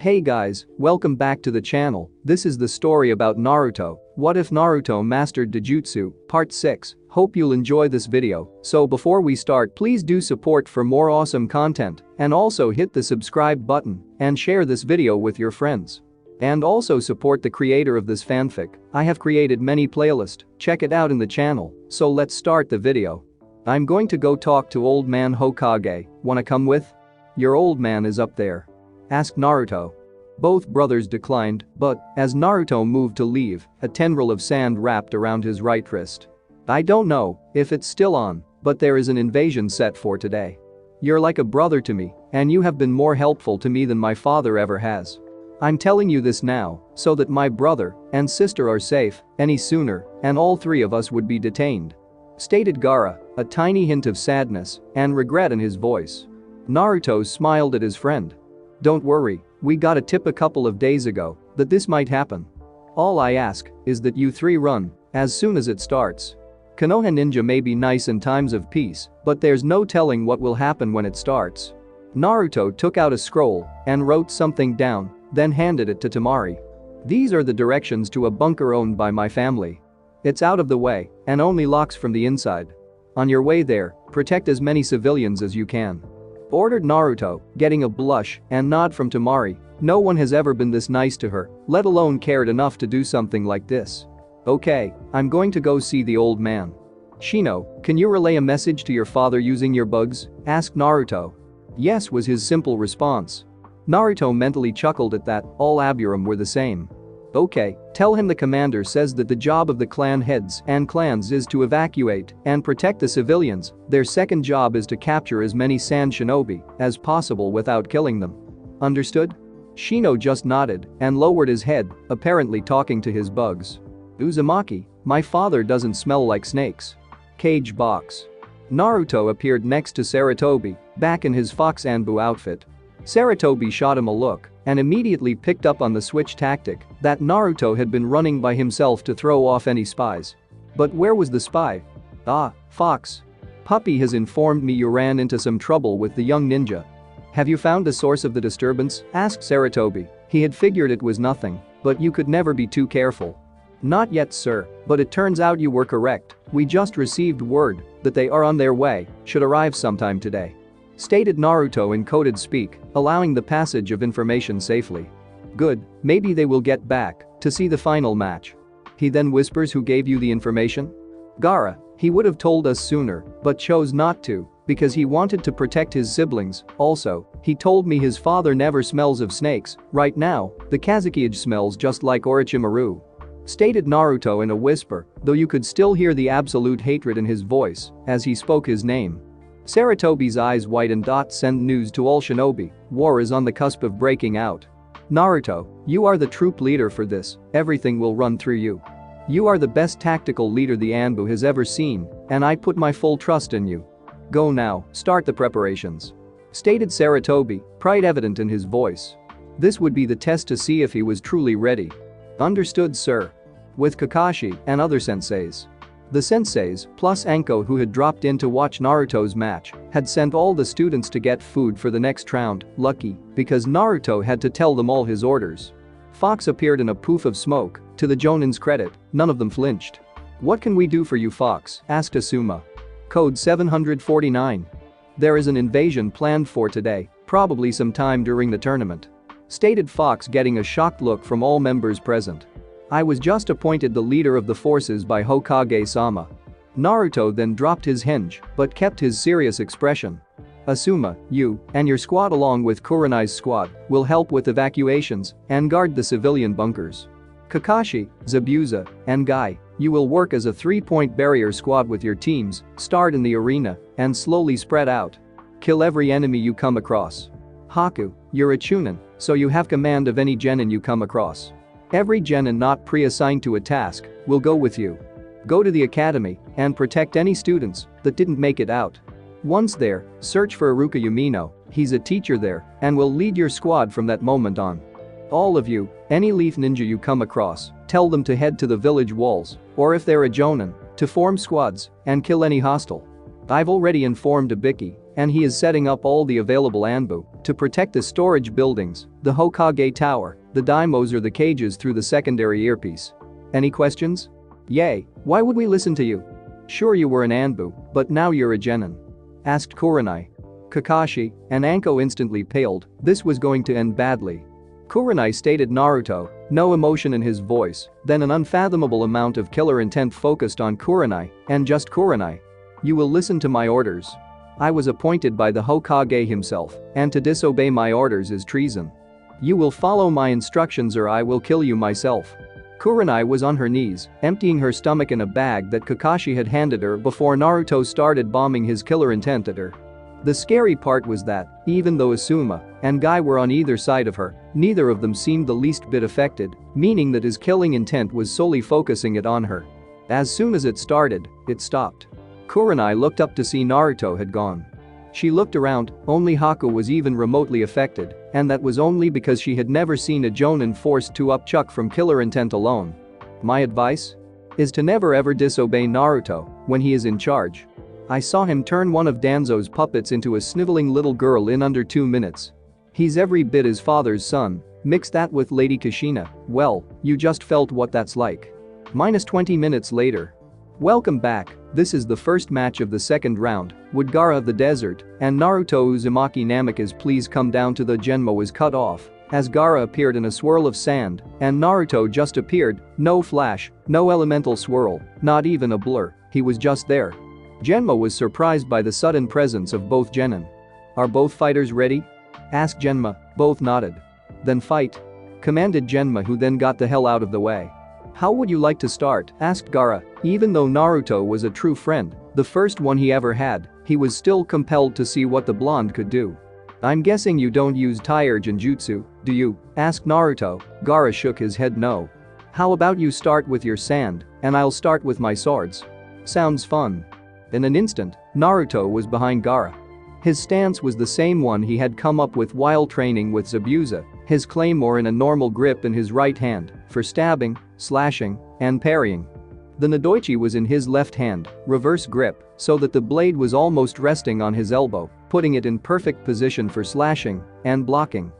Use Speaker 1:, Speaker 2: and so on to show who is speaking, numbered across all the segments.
Speaker 1: Hey guys, welcome back to the channel. This is the story about Naruto. What if Naruto mastered Dōjutsu? Part 6. Hope you'll enjoy this video. So before we start, please do support for more awesome content and also hit the subscribe button and share this video with your friends. And also support the creator of this fanfic. I have created many playlists, check it out in the channel. So let's start the video. I'm going to go talk to old man Hokage. Wanna come with? Your old man is up there, asked Naruto. Both brothers declined, but as Naruto moved to leave, a tendril of sand wrapped around his right wrist. I don't know if it's still on, but there is an invasion set for today. You're like a brother to me, and you have been more helpful to me than my father ever has. I'm telling you this now, so that my brother and sister are safe. Any sooner, and all three of us would be detained, stated Gaara, a tiny hint of sadness and regret in his voice. Naruto smiled at his friend. Don't worry, we got a tip a couple of days ago that this might happen. All I ask is that you three run as soon as it starts. Konoha ninja may be nice in times of peace, but there's no telling what will happen when it starts. Naruto took out a scroll and wrote something down, then handed it to Temari. These are the directions to a bunker owned by my family. It's out of the way and only locks from the inside. On your way there, protect as many civilians as you can, ordered Naruto, getting a blush and nod from Temari. No one has ever been this nice to her, let alone cared enough to do something like this. Okay, I'm going to go see the old man. Shino, can you relay a message to your father using your bugs? Asked Naruto. Yes, was his simple response. Naruto mentally chuckled at that, all Aburam were the same. Okay, tell him the commander says that the job of the clan heads and clans is to evacuate and protect the civilians. Their second job is to capture as many sand shinobi as possible without killing them. Understood? Shino just nodded and lowered his head, apparently talking to his bugs. Uzumaki, my father doesn't smell like snakes. Cage box. Naruto appeared next to Toby, back in his Fox Anbu outfit. Toby shot him a look and immediately picked up on the switch tactic that Naruto had been running by himself to throw off any spies. But where was the spy? Ah, Fox. Puppy has informed me you ran into some trouble with the young ninja. Have you found the source of the disturbance? Asked Toby. He had figured it was nothing, but you could never be too careful. Not yet, sir, but it turns out you were correct. We just received word that they are on their way, should arrive sometime today, stated Naruto in coded speak, allowing the passage of information safely. Good, maybe they will get back to see the final match. He then whispers, who gave you the information? Gaara, he would have told us sooner, but chose not to because he wanted to protect his siblings. Also, he told me his father never smells of snakes. Right now, the Kazekage smells just like Orochimaru, stated Naruto in a whisper, though you could still hear the absolute hatred in his voice as he spoke his name. Toby's eyes widened. Send news to all shinobi, war is on the cusp of breaking out. Naruto, you are the troop leader for this, everything will run through you. You are the best tactical leader the Anbu has ever seen, and I put my full trust in you. Go now, start the preparations, stated Toby, pride evident in his voice. This would be the test to see if he was truly ready. Understood, sir. With Kakashi and other senseis. The senseis, plus Anko, who had dropped in to watch Naruto's match, had sent all the students to get food for the next round. Lucky, because Naruto had to tell them all his orders. Fox appeared in a poof of smoke. To the Jonin's credit, none of them flinched. What can we do for you, Fox? Asked Asuma. Code 749. There is an invasion planned for today, probably sometime during the tournament, stated Fox, getting a shocked look from all members present. I was just appointed the leader of the forces by Hokage-sama. Naruto then dropped his hinge but kept his serious expression. Asuma, you and your squad along with Kurenai's squad will help with evacuations and guard the civilian bunkers. Kakashi, Zabuza, and Guy, you will work as a 3-point barrier squad with your teams, start in the arena and slowly spread out. Kill every enemy you come across. Haku, you're a Chunin, so you have command of any genin you come across. Every genin not pre-assigned to a task will go with you. Go to the academy and protect any students that didn't make it out. Once there, search for Iruka Yumino, he's a teacher there and will lead your squad from that moment on. All of you, any leaf ninja you come across, tell them to head to the village walls, or if they're a jonin, to form squads and kill any hostile. I've already informed Ibiki, and he is setting up all the available Anbu to protect the storage buildings, the Hokage Tower, the daimos or the cages through the secondary earpiece. Any questions? Yay, why would we listen to you? Sure you were an Anbu, but now you're a genin. Asked Kurenai. Kakashi and Anko instantly paled, this was going to end badly. Kurenai stated Naruto, no emotion in his voice, then an unfathomable amount of killer intent focused on Kurenai, and just Kurenai. You will listen to my orders. I was appointed by the Hokage himself, and to disobey my orders is treason. You will follow my instructions or I will kill you myself. Kurenai was on her knees, emptying her stomach in a bag that Kakashi had handed her before Naruto started bombing his killer intent at her. The scary part was that, even though Asuma and Guy were on either side of her, neither of them seemed the least bit affected, meaning that his killing intent was solely focusing it on her. As soon as it started, it stopped. Kurenai looked up to see Naruto had gone. She looked around, only Haku was even remotely affected, and that was only because she had never seen a jonin forced to upchuck from killer intent alone. My advice? Is to never ever disobey Naruto when he is in charge. I saw him turn one of Danzo's puppets into a sniveling little girl in under 2 minutes. He's every bit his father's son, mix that with Lady Kushina, well, you just felt what that's like. Minus 20 minutes later. Welcome back, this is the first match of the second round, would Gaara of the desert and Naruto Uzumaki Namikaze please come down to the Genmo was cut off, as Gaara appeared in a swirl of sand, and Naruto just appeared, no flash, no elemental swirl, not even a blur, he was just there. Genma was surprised by the sudden presence of both genin. Are both fighters ready? Asked Genma, both nodded. Then fight. Commanded Genma, who then got the hell out of the way. How would you like to start? Asked Gaara. Even though Naruto was a true friend, the first one he ever had, he was still compelled to see what the blonde could do. I'm guessing you don't use Taijin Jutsu, do you? Asked Naruto. Gaara shook his head no. How about you start with your sand, and I'll start with my swords. Sounds fun. In an instant, Naruto was behind Gaara. His stance was the same one he had come up with while training with Zabuza, his claymore in a normal grip in his right hand, for stabbing, slashing, and parrying. The Nodoichi was in his left hand, reverse grip, so that the blade was almost resting on his elbow, putting it in perfect position for slashing and blocking.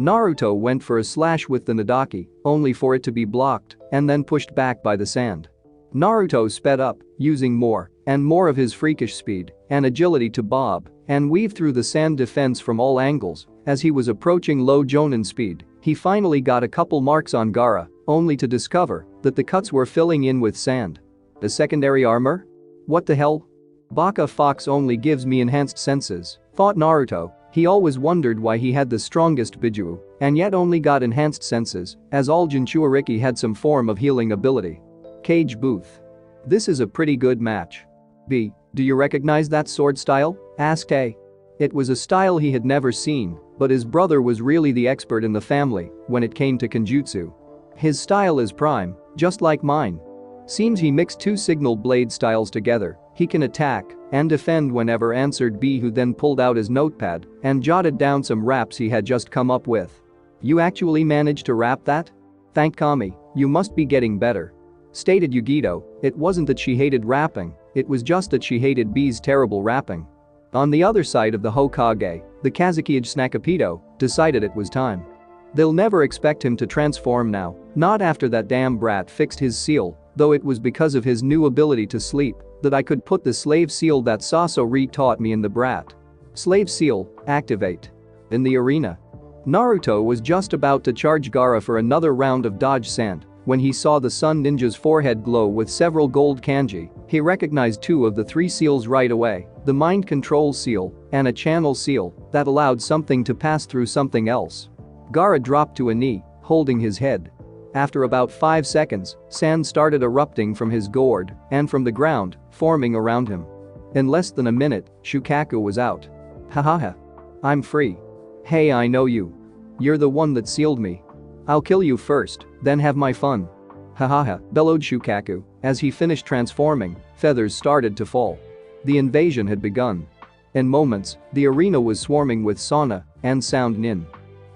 Speaker 1: Naruto went for a slash with the Nodaki, only for it to be blocked and then pushed back by the sand. Naruto sped up, using more and more of his freakish speed and agility to bob and weave through the sand defense from all angles. As he was approaching low jonin speed, he finally got a couple marks on Gaara, only to discover that the cuts were filling in with sand. The secondary armor? What the hell? Baka Fox only gives me enhanced senses, thought Naruto. He always wondered why he had the strongest Biju and yet only got enhanced senses, as all Jinchuuriki had some form of healing ability. Cage Booth. This is a pretty good match. B. Do you recognize that sword style? Asked A. It was a style he had never seen, but his brother was really the expert in the family when it came to Kenjutsu. His style is prime, just like mine. Seems he mixed two signal blade styles together. He can attack and defend whenever, answered B, who then pulled out his notepad and jotted down some raps he had just come up with. You actually managed to rap that? Thank Kami, you must be getting better. Stated Yugito. It wasn't that she hated rapping, it was just that she hated B's terrible rapping. On the other side of the Hokage, the Kazuki Arachipedo decided it was time. They'll never expect him to transform now, not after that damn brat fixed his seal, though it was because of his new ability to sleep that I could put the slave seal that Sasori taught me in the brat. Slave seal, activate. In the arena. Naruto was just about to charge Gaara for another round of dodge sand when he saw the Sun Ninja's forehead glow with several gold kanji. He recognized two of the three seals right away, the mind control seal and a channel seal that allowed something to pass through something else. Gaara dropped to a knee, holding his head. After about 5 seconds, sand started erupting from his gourd and from the ground, forming around him. In less than a minute, Shukaku was out. Hahaha. I'm free. Hey, I know you. You're the one that sealed me. I'll kill you first, then have my fun. Hahaha, bellowed Shukaku. As he finished transforming, feathers started to fall. The invasion had begun. In moments, the arena was swarming with sauna and sound nin.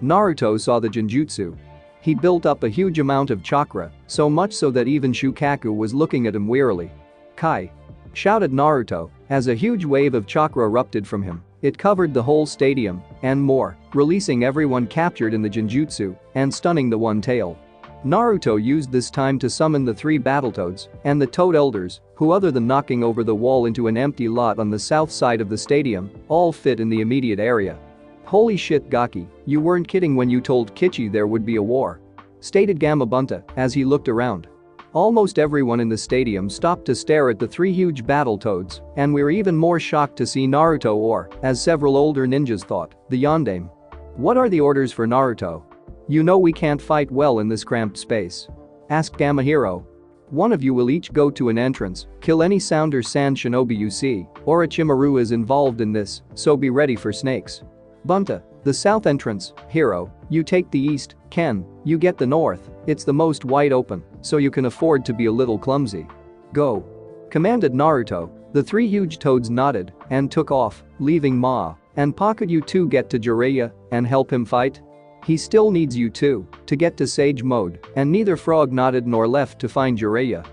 Speaker 1: Naruto saw the genjutsu. He built up a huge amount of chakra, so much so that even Shukaku was looking at him wearily. Kai. shouted Naruto, as a huge wave of chakra erupted from him. It covered the whole stadium and more, releasing everyone captured in the Genjutsu and stunning the One Tail. Naruto used this time to summon the 3 Battletoads and the Toad Elders, who other than knocking over the wall into an empty lot on the south side of the stadium, all fit in the immediate area. "Holy shit, Gaki, you weren't kidding when you told Kichi there would be a war," stated Gamabunta as he looked around. Almost everyone in the stadium stopped to stare at the 3 huge Battletoads, and we were even more shocked to see Naruto, or, as several older ninjas thought, the Yondaime. "What are the orders for Naruto? You know we can't fight well in this cramped space," asked Gamahiro. "One of you will each go to an entrance, kill any sound or sand shinobi you see. Orochimaru is involved in this, so be ready for snakes." "Bunta, the south entrance. Hiro, you take the east. Ken, you get the north. It's the most wide open, so you can afford to be a little clumsy. Go," commanded Naruto. The 3 huge toads nodded and took off, leaving Ma and Pa. "Could you two get to Jiraiya and help him fight? He still needs you two to get to Sage Mode," and neither frog nodded nor left to find Jiraiya.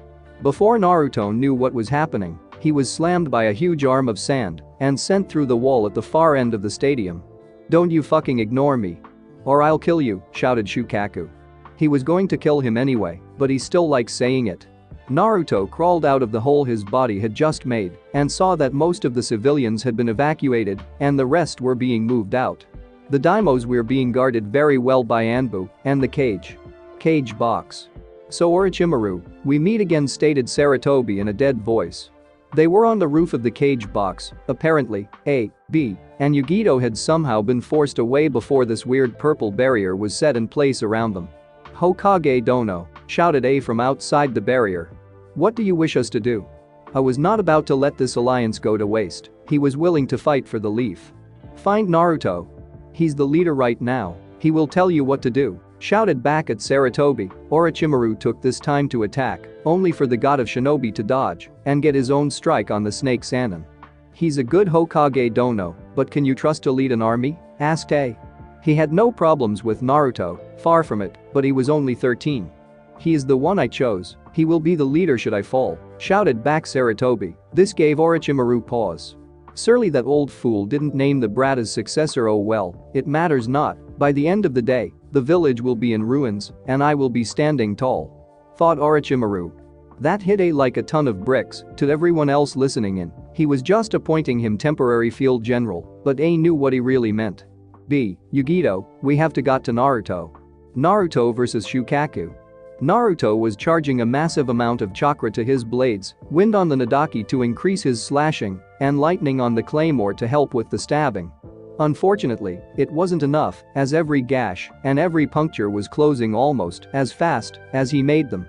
Speaker 1: Before Naruto knew what was happening, he was slammed by a huge arm of sand and sent through the wall at the far end of the stadium. "Don't you fucking ignore me, or I'll kill you," shouted Shukaku. He was going to kill him anyway, but he still liked saying it. Naruto crawled out of the hole his body had just made and saw that most of the civilians had been evacuated and the rest were being moved out. The daimos were being guarded very well by Anbu and the cage box. "So Orochimaru, we meet again," stated Toby in a dead voice. They were on the roof of the cage box, apparently, A, B, and Yugito had somehow been forced away before this weird purple barrier was set in place around them. "Hokage Dono," shouted A from outside the barrier. "What do you wish us to do?" I was not about to let this alliance go to waste. He was willing to fight for the leaf. "Find Naruto. He's the leader right now. He will tell you what to do," shouted back at Toby. Orochimaru took this time to attack, only for the god of shinobi to dodge and get his own strike on the snake Sannin. "He's a good Hokage Dono, but can you trust to lead an army?" asked A. He had no problems with Naruto, far from it, but he was only 13. "He is the one I chose. He will be the leader should I fall," shouted back Toby. This gave Orochimaru pause. Surely that old fool didn't name the brat as successor. Oh well, it matters not. By the end of the day, the village will be in ruins and I will be standing tall, thought Orochimaru. That hit A like a ton of bricks. To everyone else listening in, he was just appointing him temporary field general, but A knew what he really meant. "B, Yugito, we have to got to Naruto." Naruto versus Shukaku. Naruto was charging a massive amount of chakra to his blades, wind on the Nadaki to increase his slashing, and lightning on the claymore to help with the stabbing. Unfortunately, it wasn't enough, as every gash and every puncture was closing almost as fast as he made them.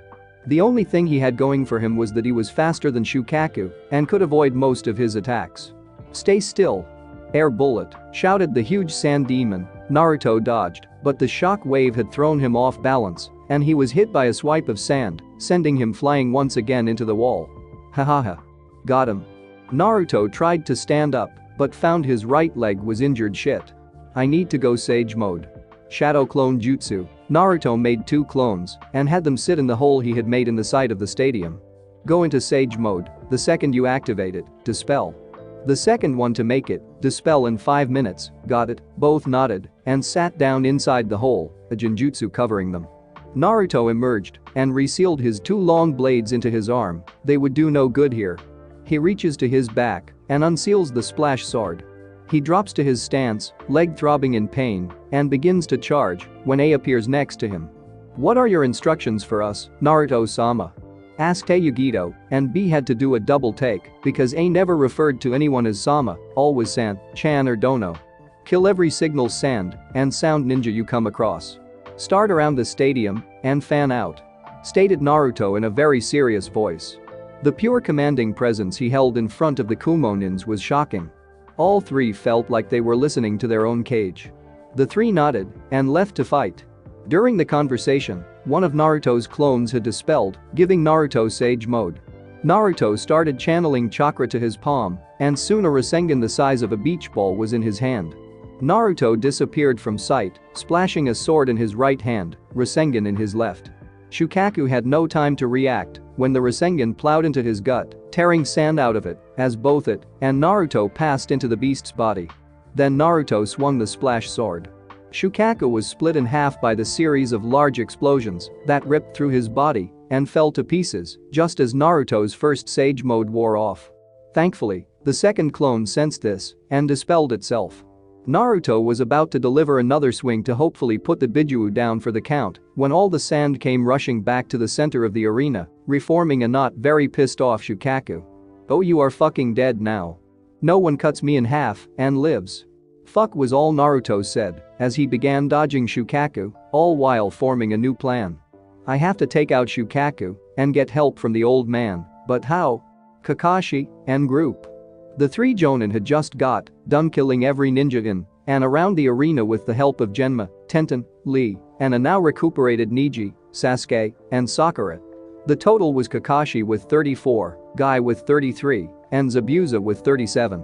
Speaker 1: The only thing he had going for him was that he was faster than Shukaku and could avoid most of his attacks. "Stay still. Air bullet," shouted the huge sand demon. Naruto dodged, but the shock wave had thrown him off balance and he was hit by a swipe of sand, sending him flying once again into the wall. "Hahaha. Got him." Naruto tried to stand up but found his right leg was injured. "Shit. I need to go Sage Mode." Shadow Clone Jutsu. Naruto made 2 clones and had them sit in the hole he had made in the side of the stadium. "Go into Sage Mode, the second you activate it, dispel. The second one to make it, dispel in 5 minutes." "Got it," both nodded and sat down inside the hole, a Genjutsu covering them. Naruto emerged and resealed his 2 long blades into his arm. They would do no good here. He reaches to his back and unseals the splash sword. He drops to his stance, leg throbbing in pain, and begins to charge when A appears next to him. "What are your instructions for us, Naruto-sama?" asked A Yugito, and B had to do a double take because A never referred to anyone as Sama, always San, Chan or Dono. "Kill every signal sand and sound ninja you come across. Start around the stadium and fan out," stated Naruto in a very serious voice. The pure commanding presence he held in front of the Kumonins was shocking. All 3 felt like they were listening to their own cage. The 3 nodded and left to fight. During the conversation, one of Naruto's clones had dispelled, giving Naruto Sage Mode. Naruto started channeling chakra to his palm, and soon a Rasengan the size of a beach ball was in his hand. Naruto disappeared from sight, splashing a sword in his right hand, Rasengan in his left. Shukaku had no time to react when the Rasengan plowed into his gut, tearing sand out of it as both it and Naruto passed into the beast's body. Then Naruto swung the splash sword. Shukaku was split in half by the series of large explosions that ripped through his body and fell to pieces just as Naruto's first Sage mode wore off. Thankfully, the second clone sensed this and dispelled itself. Naruto was about to deliver another swing to hopefully put the Biju down for the count when all the sand came rushing back to the center of the arena, reforming a not very pissed off Shukaku. "Oh, you are fucking dead now. No one cuts me in half and lives." "Fuck," was all Naruto said as he began dodging Shukaku, all while forming a new plan. "I have to take out Shukaku and get help from the old man, but how?" Kakashi and group. The three Jonin had just got done killing every ninja in and around the arena with the help of Genma, Tenten, Lee, and a now recuperated Neji, Sasuke, and Sakura. The total was Kakashi with 34, Guy with 33, and Zabuza with 37.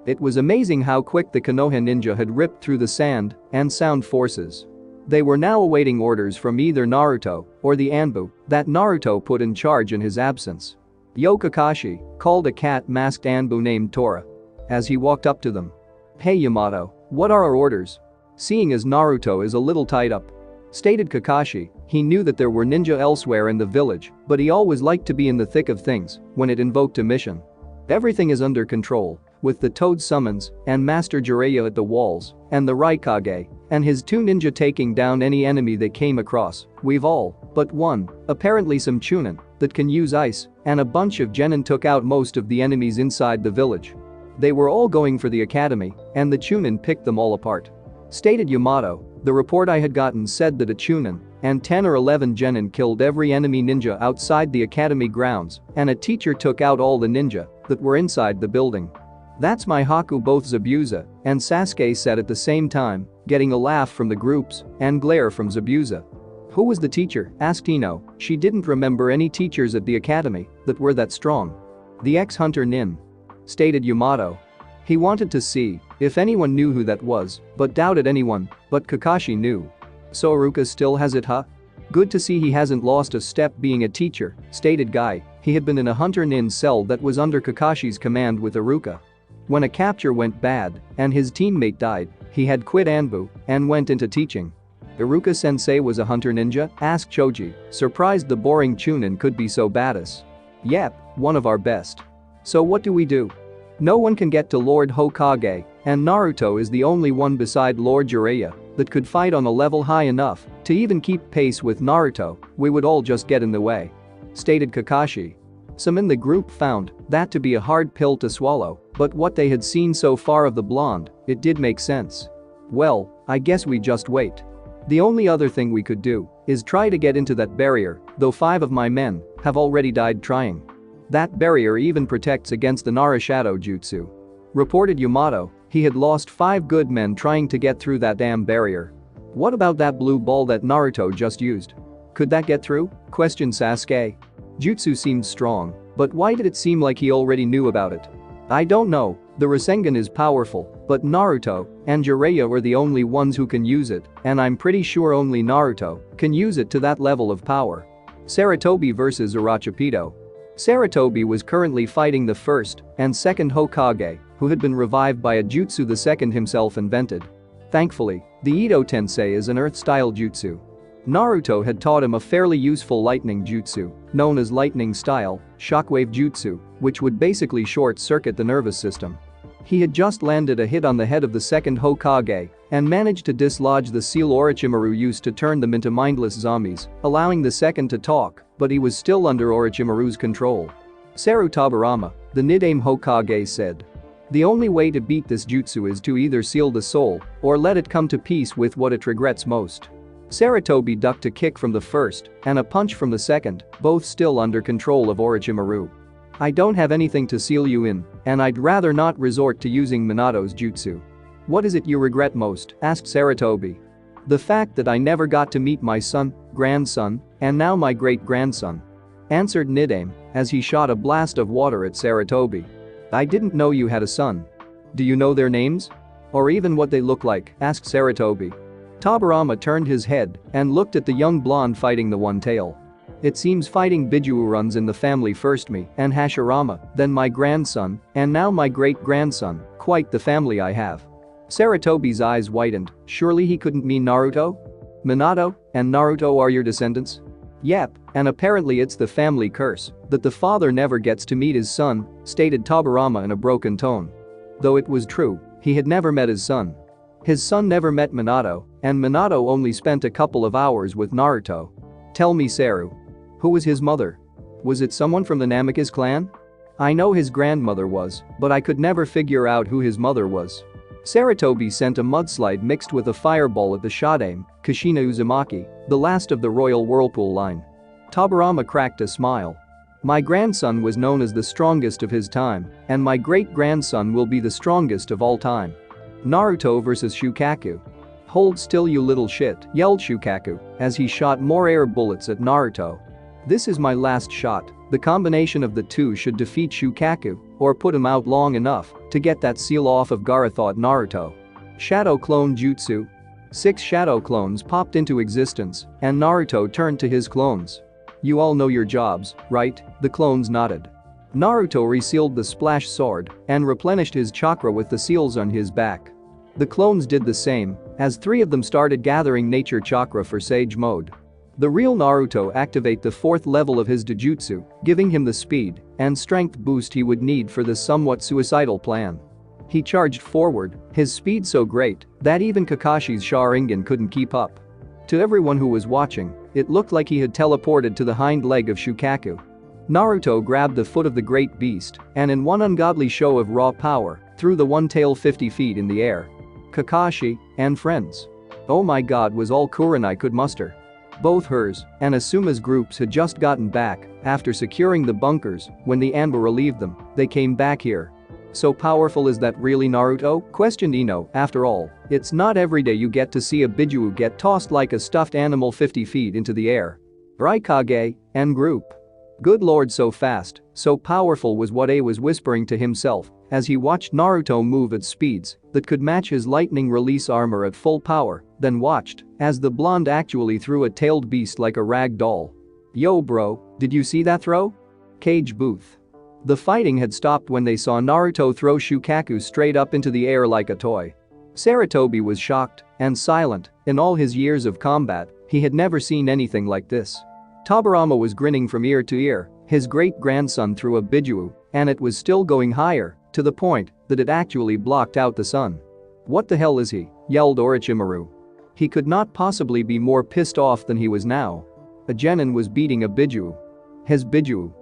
Speaker 1: It was amazing how quick the Konoha ninja had ripped through the sand and sound forces. They were now awaiting orders from either Naruto or the Anbu that Naruto put in charge in his absence. "Yo, Kakashi," called a cat-masked Anbu named Tora as he walked up to them. "Hey Yamato, what are our orders?" Seeing as Naruto is a little tied up, stated Kakashi. He knew that there were ninja elsewhere in the village, but he always liked to be in the thick of things when it invoked a mission. "Everything is under control, with the Toad summons and Master Jiraiya at the walls and the Raikage and his two ninja taking down any enemy they came across. We've all but one, apparently some Chunin, that can use ice, and a bunch of Genin took out most of the enemies inside the village. They were all going for the academy, and the Chunin picked them all apart," stated Yamato. "The report I had gotten said that a Chunin and 10 or 11 Genin killed every enemy ninja outside the academy grounds, and a teacher took out all the ninja that were inside the building." "That's my Haku," both Zabuza and Sasuke said at the same time, getting a laugh from the groups and glare from Zabuza. "Who was the teacher?" asked Ino. She didn't remember any teachers at the academy that were that strong. "The ex-hunter Nin," stated Yamato. He wanted to see if anyone knew who that was, but doubted anyone, but Kakashi knew. "So Iruka still has it, huh? Good to see he hasn't lost a step being a teacher," stated Guy. He had been in a hunter Nin cell that was under Kakashi's command with Iruka. When a capture went bad and his teammate died, he had quit Anbu and went into teaching. "Iruka-sensei was a hunter ninja?" asked Choji, surprised the boring Chunin could be so badass. "Yep, one of our best." "So what do we do?" "No one can get to Lord Hokage, and Naruto is the only one beside Lord Jiraiya that could fight on a level high enough to even keep pace with Naruto. We would all just get in the way," stated Kakashi. Some in the group found that to be a hard pill to swallow, but what they had seen so far of the blonde, it did make sense. "Well, I guess we just wait. The only other thing we could do is try to get into that barrier, though 5 of my men have already died trying. That barrier even protects against the Nara Shadow Jutsu," reported Yamato. He had lost 5 good men trying to get through that damn barrier. "What about that blue ball that Naruto just used? Could that get through?" questioned Sasuke. "Jutsu seemed strong, but why did it seem like he already knew about it?" "I don't know, the Rasengan is powerful, but Naruto and Jiraiya were the only ones who can use it, and I'm pretty sure only Naruto can use it to that level of power." Toby vs Arachipedo. Toby was currently fighting the first and second Hokage, who had been revived by a jutsu the second himself invented. Thankfully, the Ito Tensei is an earth-style jutsu. Naruto had taught him a fairly useful lightning jutsu, known as lightning style, shockwave jutsu, which would basically short-circuit the nervous system. He had just landed a hit on the head of the second Hokage and managed to dislodge the seal Orochimaru used to turn them into mindless zombies, allowing the second to talk, but he was still under Orochimaru's control. Sarutobarama, the Nidaime Hokage, said, "The only way to beat this jutsu is to either seal the soul or let it come to peace with what it regrets most." Toby ducked a kick from the first and a punch from the second, both still under control of Orochimaru. "I don't have anything to seal you in, and I'd rather not resort to using Minato's jutsu." "What is it you regret most?" asked Toby. "The fact that I never got to meet my son, grandson, and now my great-grandson," answered Nidaime as he shot a blast of water at Toby. "I didn't know you had a son. Do you know their names? Or even what they look like?" asked Toby. Tobirama turned his head and looked at the young blonde fighting the one tail. It seems fighting Biju runs in the family first me and Hashirama, then my grandson, and now my great-grandson, quite the family I have. Toby's eyes widened, surely he couldn't mean Naruto? Minato and Naruto are your descendants? Yep, and apparently it's the family curse that the father never gets to meet his son, stated Tobirama in a broken tone. Though it was true, he had never met his son. His son never met Minato, and Minato only spent a couple of hours with Naruto. Tell me, Saru. Who was his mother? Was it someone from the Namikaze clan? I know his grandmother was, but I could never figure out who his mother was. Toby sent a mudslide mixed with a fireball at the Shodaime, Kushina Uzumaki, the last of the royal whirlpool line. Tobirama cracked a smile. My grandson was known as the strongest of his time, and my great-grandson will be the strongest of all time. Naruto versus Shukaku. Hold still, you little shit, yelled Shukaku as he shot more air bullets at Naruto. This is my last shot. The combination of the two should defeat Shukaku or put him out long enough to get that seal off of Gaara, thought Naruto. Shadow clone jutsu. 6 shadow clones popped into existence and Naruto turned to his clones. You all know your jobs, right? The clones nodded. Naruto resealed the splash sword and replenished his chakra with the seals on his back. The clones did the same as 3 of them started gathering nature chakra for Sage mode. The real Naruto activate the 4th level of his Dōjutsu, giving him the speed and strength boost he would need for this somewhat suicidal plan. He charged forward, his speed so great that even Kakashi's Sharingan couldn't keep up. To everyone who was watching, it looked like he had teleported to the hind leg of Shukaku. Naruto grabbed the foot of the great beast and in one ungodly show of raw power, threw the one tail 50 feet in the air. Kakashi and friends. Oh my god, was all Kurenai could muster. Both hers and Asuma's groups had just gotten back after securing the bunkers when the Anba relieved them. They came back here. So powerful is that really Naruto? Questioned Ino. After all, it's not every day you get to see a Biju get tossed like a stuffed animal 50 feet into the air. Raikage and group. Good lord, so fast, so powerful was what A was whispering to himself as he watched Naruto move at speeds that could match his lightning release armor at full power, then watched as the blonde actually threw a tailed beast like a rag doll. Yo bro, did you see that throw? Cage booth. The fighting had stopped when they saw Naruto throw Shukaku straight up into the air like a toy. Toby was shocked and silent. In all his years of combat, he had never seen anything like this. Tobirama was grinning from ear to ear. His great-grandson threw a Biju, and it was still going higher, to the point that it actually blocked out the sun. What the hell is he? Yelled Orochimaru. He could not possibly be more pissed off than he was now. A genin was beating a Biju. His Biju.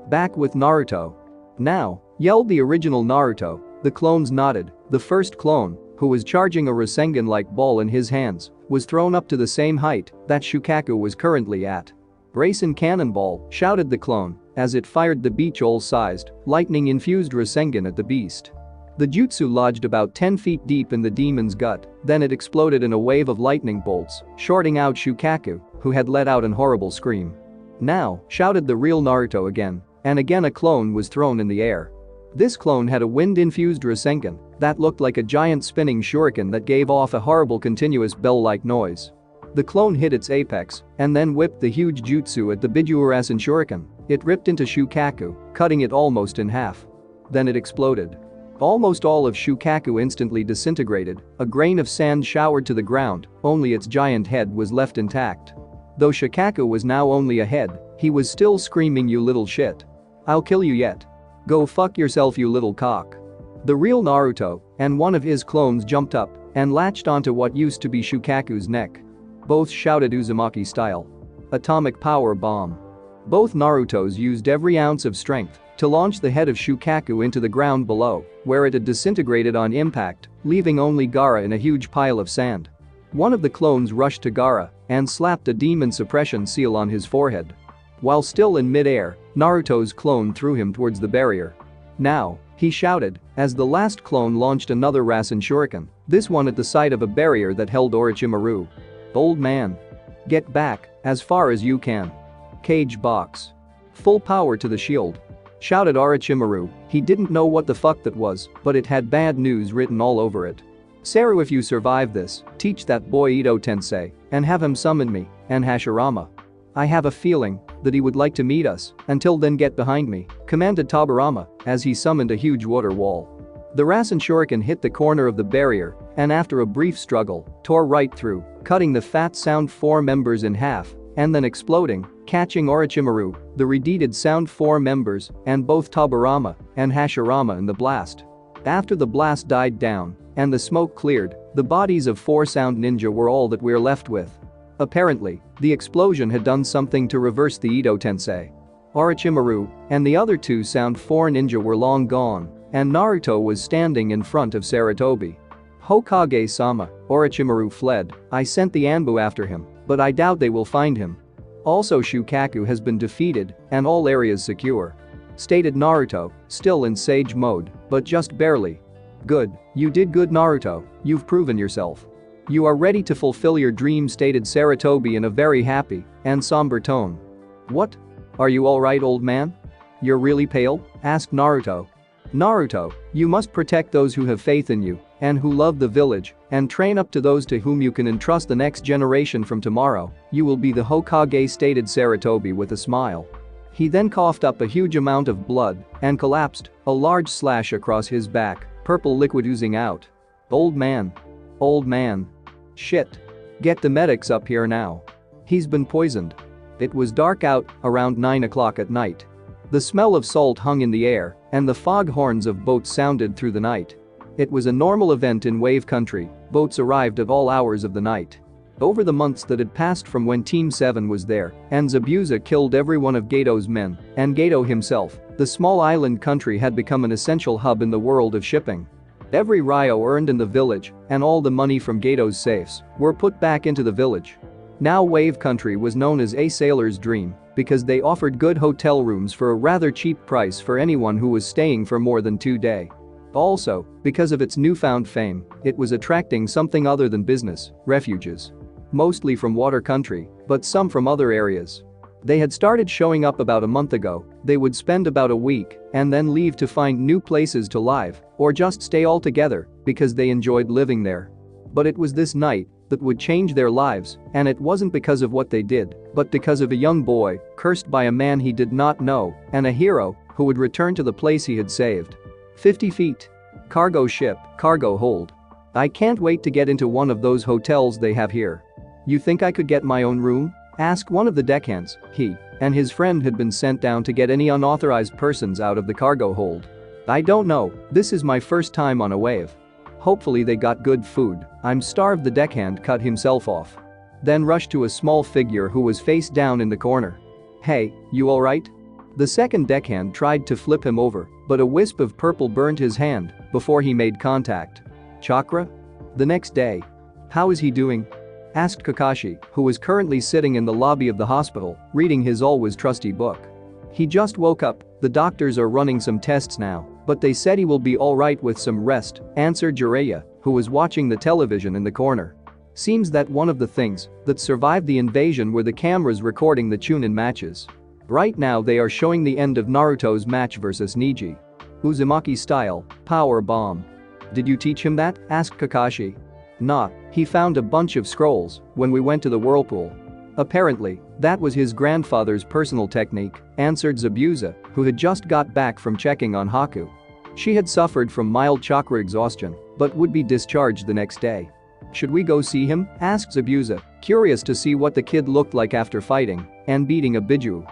Speaker 1: Back with Naruto. Now, yelled the original Naruto. The clones nodded. The first clone, who was charging a Rasengan-like ball in his hands, was thrown up to the same height that Shukaku was currently at. Rasen Cannonball, shouted the clone as it fired the beach-sized, lightning-infused Rasengan at the beast. The jutsu lodged about 10 feet deep in the demon's gut, then it exploded in a wave of lightning bolts, shorting out Shukaku, who had let out an horrible scream. Now, shouted the real Naruto again, and again a clone was thrown in the air. This clone had a wind-infused Rasengan that looked like a giant spinning shuriken that gave off a horrible continuous bell-like noise. The clone hit its apex and then whipped the huge jutsu at the Biju Rasen shuriken. It ripped into Shukaku, cutting it almost in half. Then it exploded. Almost all of Shukaku instantly disintegrated, a grain of sand showered to the ground, only its giant head was left intact. Though Shukaku was now only a head, he was still screaming, "You little shit. I'll kill you yet. Go fuck yourself, you little cock." The real Naruto and one of his clones jumped up and latched onto what used to be Shukaku's neck. Both shouted Uzumaki style. Atomic power bomb. Both Narutos used every ounce of strength to launch the head of Shukaku into the ground below, where it had disintegrated on impact, leaving only Gaara in a huge pile of sand. One of the clones rushed to Gaara and slapped a demon suppression seal on his forehead. While still in mid-air, Naruto's clone threw him towards the barrier. "Now," he shouted, as the last clone launched another Rasen shuriken, this one at the side of a barrier that held Orochimaru. "Old man. Get back, as far as you can. Cage box. Full power to the shield," shouted Orochimaru. He didn't know what the fuck that was, but it had bad news written all over it. "Saru, if you survive this, teach that boy Ito Tensei and have him summon me and Hashirama. I have a feeling that he would like to meet us. Until then, get behind me," commanded Tobirama as he summoned a huge water wall. The Rasen Shuriken hit the corner of the barrier and after a brief struggle, tore right through, cutting the Fat Sound 4 members in half and then exploding, catching Orochimaru, the Redeeted Sound 4 members, and both Tobirama and Hashirama in the blast. After the blast died down and the smoke cleared, the bodies of 4 Sound Ninja were all that we're left with. Apparently, the explosion had done something to reverse the Edo Tensei. Orochimaru and the other 2 Sound 4 Ninja were long gone, and Naruto was standing in front of Sarutobi. "Hokage-sama," Orochimaru fled. "I sent the Anbu after him, but I doubt they will find him. Also, Shukaku has been defeated and all areas secure," stated Naruto, still in sage mode, but just barely. "Good, you did good, Naruto, you've proven yourself. You are ready to fulfill your dream," stated Sarutobi in a very happy and somber tone. "What? Are you alright, old man? You're really pale?" asked Naruto. "Naruto, you must protect those who have faith in you and who love the village and train up to those to whom you can entrust the next generation. From tomorrow, you will be the Hokage," stated Sarutobi with a smile. He then coughed up a huge amount of blood and collapsed, a large slash across his back, purple liquid oozing out. "Old man. Old man. Shit. Get the medics up here now. He's been poisoned." It was dark out, around 9 o'clock at night. The smell of salt hung in the air and the fog horns of boats sounded through the night. It was a normal event in Wave Country, boats arrived at all hours of the night. Over the months that had passed from when Team 7 was there and Zabuza killed every one of Gato's men and Gato himself, the small island country had become an essential hub in the world of shipping. Every Ryo earned in the village and all the money from Gato's safes were put back into the village. Now Wave Country was known as a sailor's dream because they offered good hotel rooms for a rather cheap price for anyone who was staying for more than 2 days. Also, because of its newfound fame, it was attracting something other than business, refugees. Mostly from water country, but some from other areas. They had started showing up about a month ago. They would spend about a week and then leave to find new places to live or just stay altogether because they enjoyed living there. But it was this night that would change their lives, and it wasn't because of what they did, but because of a young boy cursed by a man he did not know and a hero who would return to the place he had saved. 50 feet. Cargo ship, cargo hold. "I can't wait to get into one of those hotels they have here." "You think I could get my own room?" asked one of the deckhands. He and his friend had been sent down to get any unauthorized persons out of the cargo hold. "I don't know, this is my first time on a wave. Hopefully they got good food, I'm starved." The deckhand cut himself off. Then rushed to a small figure who was face down in the corner. "Hey, you alright?" The second deckhand tried to flip him over, but a wisp of purple burned his hand before he made contact. "Chakra?" The next day. "How is he doing?" asked Kakashi, who was currently sitting in the lobby of the hospital, reading his always trusty book. "He just woke up, the doctors are running some tests now, but they said he will be alright with some rest," answered Jiraiya, who was watching the television in the corner. Seems that one of the things that survived the invasion were the cameras recording the Chunin matches. Right now they are showing the end of Naruto's match versus Neji. Uzumaki style, power bomb. "Did you teach him that?" asked Kakashi. "Nah, he found a bunch of scrolls when we went to the whirlpool. Apparently, that was his grandfather's personal technique," answered Zabuza, who had just got back from checking on Haku. She had suffered from mild chakra exhaustion, but would be discharged the next day. "Should we go see him?" asked Zabuza, curious to see what the kid looked like after fighting and beating a Biju.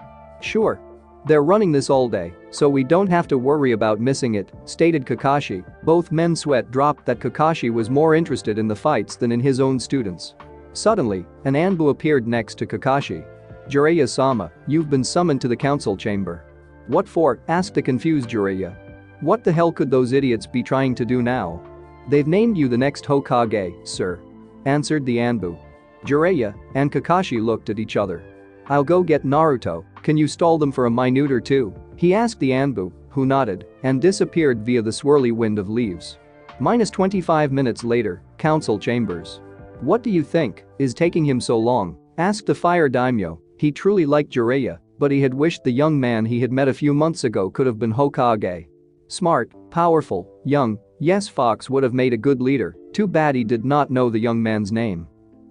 Speaker 1: "Sure. They're running this all day, so we don't have to worry about missing it," stated Kakashi. Both men sweat dropped that Kakashi was more interested in the fights than in his own students. Suddenly, an Anbu appeared next to Kakashi. "Jiraiya-sama, you've been summoned to the council chamber." "What for?" asked the confused Jiraiya. "What the hell could those idiots be trying to do now?" "They've named you the next Hokage, sir," answered the Anbu. Jiraiya and Kakashi looked at each other. "I'll go get Naruto, can you stall them for a minute or two?" he asked the Anbu, who nodded and disappeared via the swirly wind of leaves. Minus 25 minutes later, council chambers. "What do you think is taking him so long?" asked the fire daimyo. He truly liked Jiraiya, but he had wished the young man he had met a few months ago could have been Hokage. Smart, powerful, young, yes, Fox would have made a good leader, too bad he did not know the young man's name.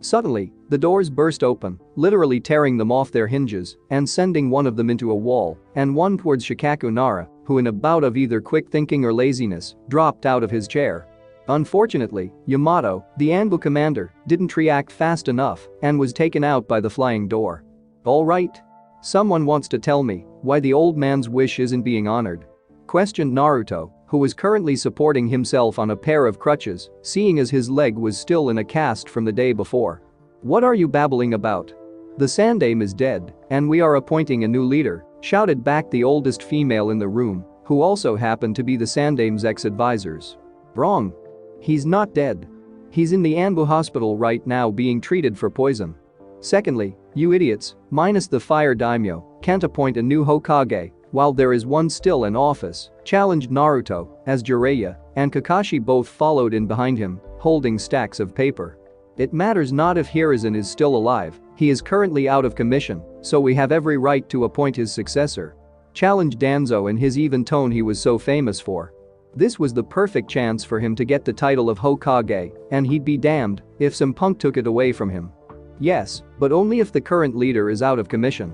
Speaker 1: Suddenly, the doors burst open, literally tearing them off their hinges and sending one of them into a wall and one towards Shukaku Nara, who in a bout of either quick thinking or laziness, dropped out of his chair. Unfortunately, Yamato, the Anbu commander, didn't react fast enough and was taken out by the flying door. All right. Someone wants to tell me why the old man's wish isn't being honored? Questioned Naruto, who was currently supporting himself on a pair of crutches, seeing as his leg was still in a cast from the day before. What are you babbling about? The Sandaime is dead, and we are appointing a new leader, shouted back the oldest female in the room, who also happened to be the Sandaime's ex-advisors. Wrong. He's not dead. He's in the Anbu hospital right now being treated for poison. Secondly, you idiots, minus the fire daimyo, can't appoint a new Hokage while there is one still in office, challenged Naruto, as Jiraiya and Kakashi both followed in behind him, holding stacks of paper. It matters not if Hiruzen is still alive, he is currently out of commission, so we have every right to appoint his successor. Challenged Danzo in his even tone he was so famous for. This was the perfect chance for him to get the title of Hokage, and he'd be damned if some punk took it away from him. Yes, but only if the current leader is out of commission.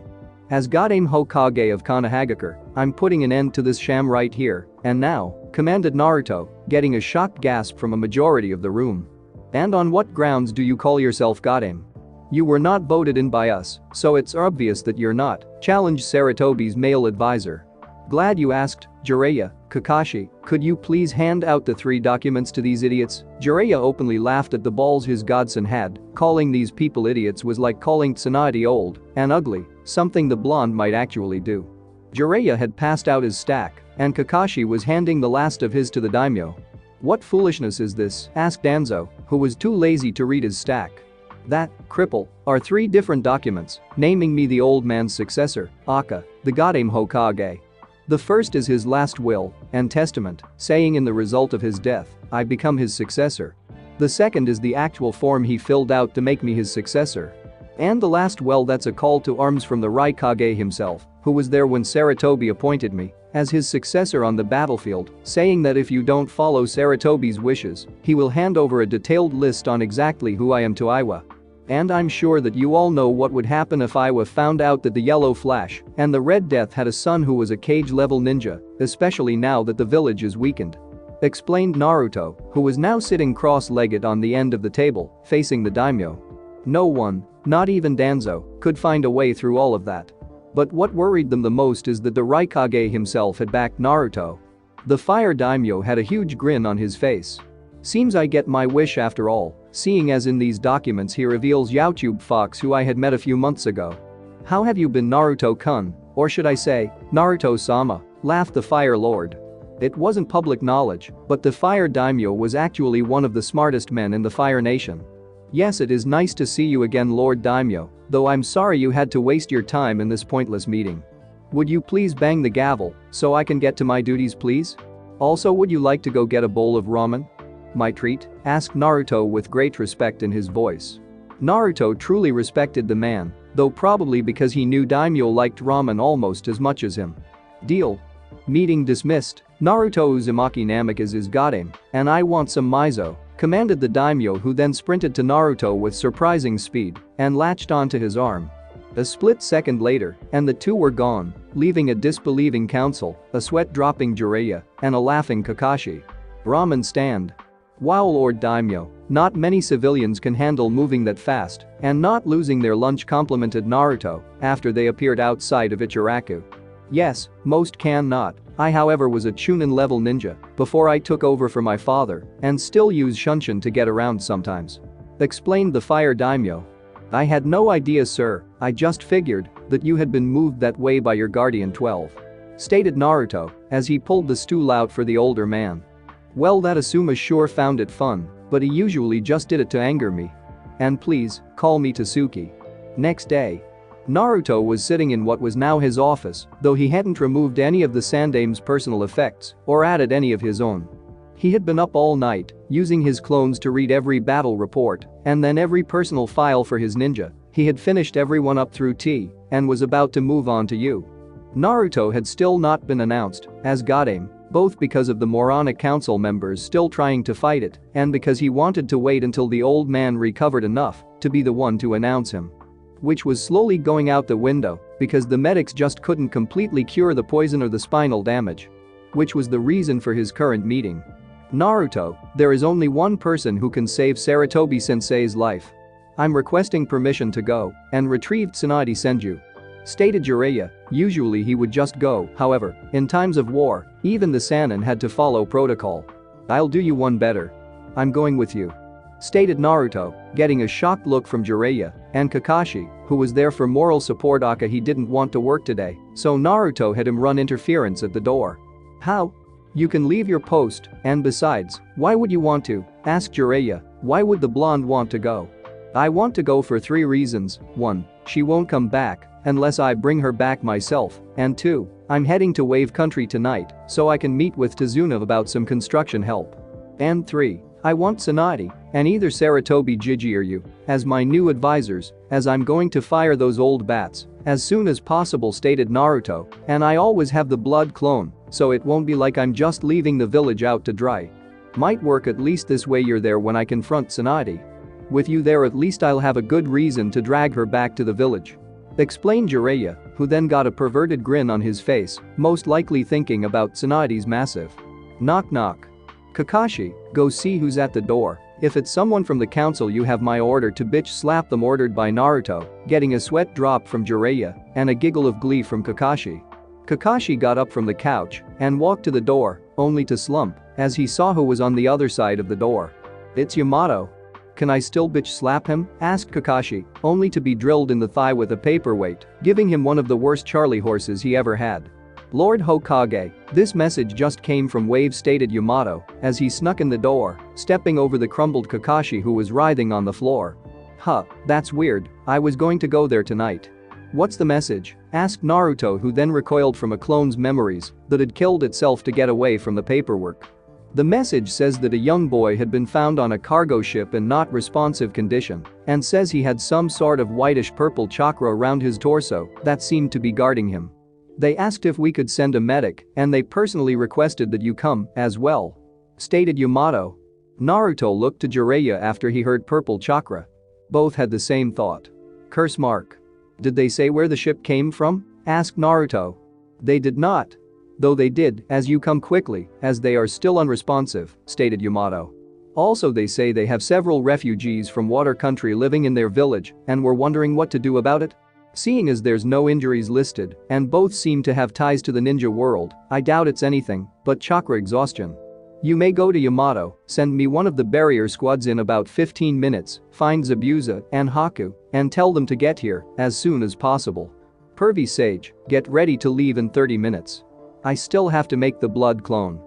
Speaker 1: As Godaime Hokage of Konohagakure, I'm putting an end to this sham right here and now, commanded Naruto, getting a shocked gasp from a majority of the room. And on what grounds do you call yourself Godaime? You were not voted in by us, so it's obvious that you're not, challenged Saratobi's male advisor. Glad you asked, Jiraiya. Kakashi, could you please hand out the 3 documents to these idiots? Jiraiya openly laughed at the balls his godson had, calling these people idiots was like calling Tsunade old and ugly, something the blonde might actually do. Jiraiya had passed out his stack, and Kakashi was handing the last of his to the daimyo. What foolishness is this? Asked Danzo, who was too lazy to read his stack. That, cripple, are 3 different documents, naming me the old man's successor, Aka, the Godaime Hokage. The first is his last will and testament, saying in the result of his death, I become his successor. The second is the actual form he filled out to make me his successor. And the last, well, that's a call to arms from the Raikage himself, who was there when Saratobi appointed me as his successor on the battlefield, saying that if you don't follow Saratobi's wishes, he will hand over a detailed list on exactly who I am to Iwa. And I'm sure that you all know what would happen if Iwa found out that the Yellow Flash and the Red Death had a son who was a cage-level ninja, especially now that the village is weakened. Explained Naruto, who was now sitting cross-legged on the end of the table, facing the daimyo. No one, not even Danzo, could find a way through all of that. But what worried them the most is that the Raikage himself had backed Naruto. The fire daimyo had a huge grin on his face. Seems I get my wish after all, seeing as in these documents he reveals Yaochube Fox who I had met a few months ago. How have you been, Naruto-kun, or should I say, Naruto-sama, laughed the Fire Lord. It wasn't public knowledge, but the Fire Daimyo was actually one of the smartest men in the Fire Nation. Yes, it is nice to see you again, Lord Daimyo, though I'm sorry you had to waste your time in this pointless meeting. Would you please bang the gavel so I can get to my duties, please? Also, would you like to go get a bowl of ramen? My treat? Asked Naruto with great respect in his voice. Naruto truly respected the man, though probably because he knew Daimyo liked ramen almost as much as him. Deal. Meeting dismissed. Naruto Uzumaki Namikaze is Godaime, and I want some miso, commanded the daimyo, who then sprinted to Naruto with surprising speed and latched onto his arm. A split second later, and the two were gone, leaving a disbelieving council, a sweat-dropping Jiraiya, and a laughing Kakashi. Ramen stand. Wow, Lord Daimyo, not many civilians can handle moving that fast and not losing their lunch, complimented Naruto after they appeared outside of Ichiraku. Yes, most can not. I however was a Chunin level ninja before I took over for my father and still use Shunshin to get around sometimes. Explained the Fire Daimyo. I had no idea, sir, I just figured that you had been moved that way by your guardian 12. Stated Naruto as he pulled the stool out for the older man. Well, that Asuma sure found it fun, but he usually just did it to anger me. And please, call me Tasuki. Next day. Naruto was sitting in what was now his office, though he hadn't removed any of the Sandaime's personal effects or added any of his own. He had been up all night, using his clones to read every battle report and then every personal file for his ninja. He had finished everyone up through T and was about to move on to U. Naruto had still not been announced as Godaime, both because of the moronic council members still trying to fight it and because he wanted to wait until the old man recovered enough to be the one to announce him. Which was slowly going out the window because the medics just couldn't completely cure the poison or the spinal damage. Which was the reason for his current meeting. Naruto, there is only one person who can save Sarutobi-sensei's life. I'm requesting permission to go and retrieve Tsunade Senju. Stated Jiraiya. Usually he would just go, however, in times of war, even the Sannin had to follow protocol. I'll do you one better. I'm going with you. Stated Naruto, getting a shocked look from Jiraiya and Kakashi, who was there for moral support. He didn't want to work today, so Naruto had him run interference at the door. How? You can leave your post, and besides, why would you want to? Asked Jiraiya. Why would the blonde want to go? I want to go for 3 reasons. 1. She won't come back unless I bring her back myself, and 2. I'm heading to Wave Country tonight so I can meet with Tazuna about some construction help. And 3. I want Tsunade and either Sarutobi Gigi or you as my new advisors, as I'm going to fire those old bats as soon as possible. Stated Naruto, and I always have the blood clone, so it won't be like I'm just leaving the village out to dry. Might work, at least this way you're there when I confront Tsunade. With you there, at least I'll have a good reason to drag her back to the village. Explained Jiraiya, who then got a perverted grin on his face, most likely thinking about Tsunade's massive. Knock knock. Kakashi, go see who's at the door. If it's someone from the council, you have my order to bitch slap them. Ordered by Naruto, getting a sweat drop from Jiraiya and a giggle of glee from Kakashi. Kakashi got up from the couch and walked to the door, only to slump as he saw who was on the other side of the door. It's Yamato. Can I still bitch slap him? Asked Kakashi, only to be drilled in the thigh with a paperweight, giving him one of the worst Charlie horses he ever had. Lord Hokage, this message just came from Wave. Stated Yamato as he snuck in the door, stepping over the crumbled Kakashi who was writhing on the floor. Huh, that's weird, I was going to go there tonight. What's the message? Asked Naruto, who then recoiled from a clone's memories that had killed itself to get away from the paperwork. The message says that a young boy had been found on a cargo ship in not responsive condition and says he had some sort of whitish-purple chakra around his torso that seemed to be guarding him. They asked if we could send a medic and they personally requested that you come as well. Stated Yamato. Naruto looked to Jiraiya after he heard purple chakra. Both had the same thought. Curse mark. Did they say where the ship came from? Asked Naruto. They did not. Though they did, as you come quickly, as they are still unresponsive, stated Yamato. Also they say they have several refugees from Water Country living in their village and were wondering what to do about it. Seeing as there's no injuries listed and both seem to have ties to the ninja world, I doubt it's anything but chakra exhaustion. You may go to Yamato, send me one of the barrier squads in about 15 minutes, find Zabuza and Haku, and tell them to get here as soon as possible. Pervy Sage, get ready to leave in 30 minutes. I still have to make the blood clone.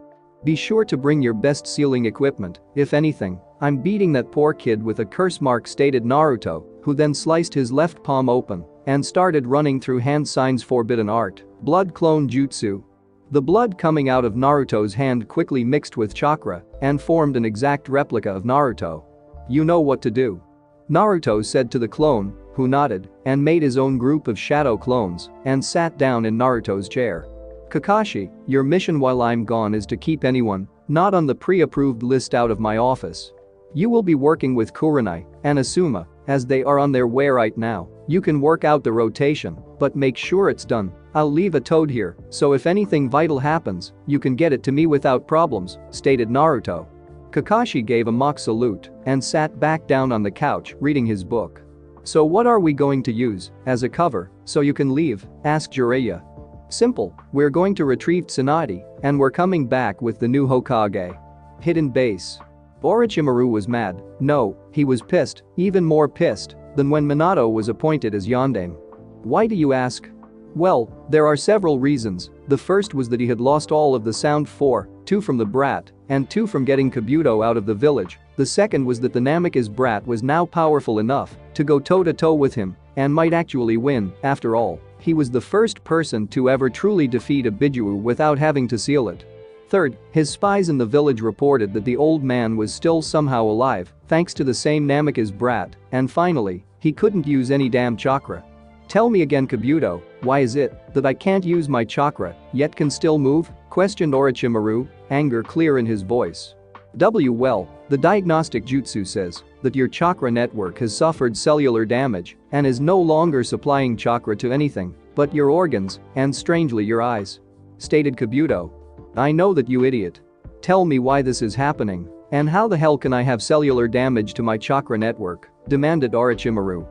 Speaker 1: Be sure to bring your best sealing equipment, if anything. I'm beating that poor kid with a curse mark, stated Naruto, who then sliced his left palm open and started running through hand signs. Forbidden art, blood clone jutsu. The blood coming out of Naruto's hand quickly mixed with chakra and formed an exact replica of Naruto. You know what to do. Naruto said to the clone, who nodded and made his own group of shadow clones and sat down in Naruto's chair. Kakashi, your mission while I'm gone is to keep anyone not on the pre-approved list out of my office. You will be working with Kurenai and Asuma as they are on their way right now. You can work out the rotation, but make sure it's done. I'll leave a toad here, so if anything vital happens, you can get it to me without problems, stated Naruto. Kakashi gave a mock salute and sat back down on the couch reading his book. So what are we going to use as a cover so you can leave? Asked Jiraiya. Simple, we're going to retrieve Tsunade and we're coming back with the new Hokage. Hidden base. Orochimaru was mad. No, he was pissed, even more pissed than when Minato was appointed as Yondaime. Why do you ask? Well, there are several reasons. The first was that he had lost all of the sound 2 from the brat and 2 from getting Kabuto out of the village. The second was that the Namikaze brat was now powerful enough to go toe-to-toe with him and might actually win. After all, he was the first person to ever truly defeat a Bidjuu without having to seal it. Third, his spies in the village reported that the old man was still somehow alive thanks to the same Namikaze brat. And finally, he couldn't use any damn chakra. Tell me again, Kabuto, why is it that I can't use my chakra yet can still move? Questioned Orochimaru, anger clear in his voice. Well, the diagnostic jutsu says that your chakra network has suffered cellular damage and is no longer supplying chakra to anything but your organs and strangely your eyes. Stated Kabuto. I know that, you idiot. Tell me why this is happening and how the hell can I have cellular damage to my chakra network, demanded Orochimaru.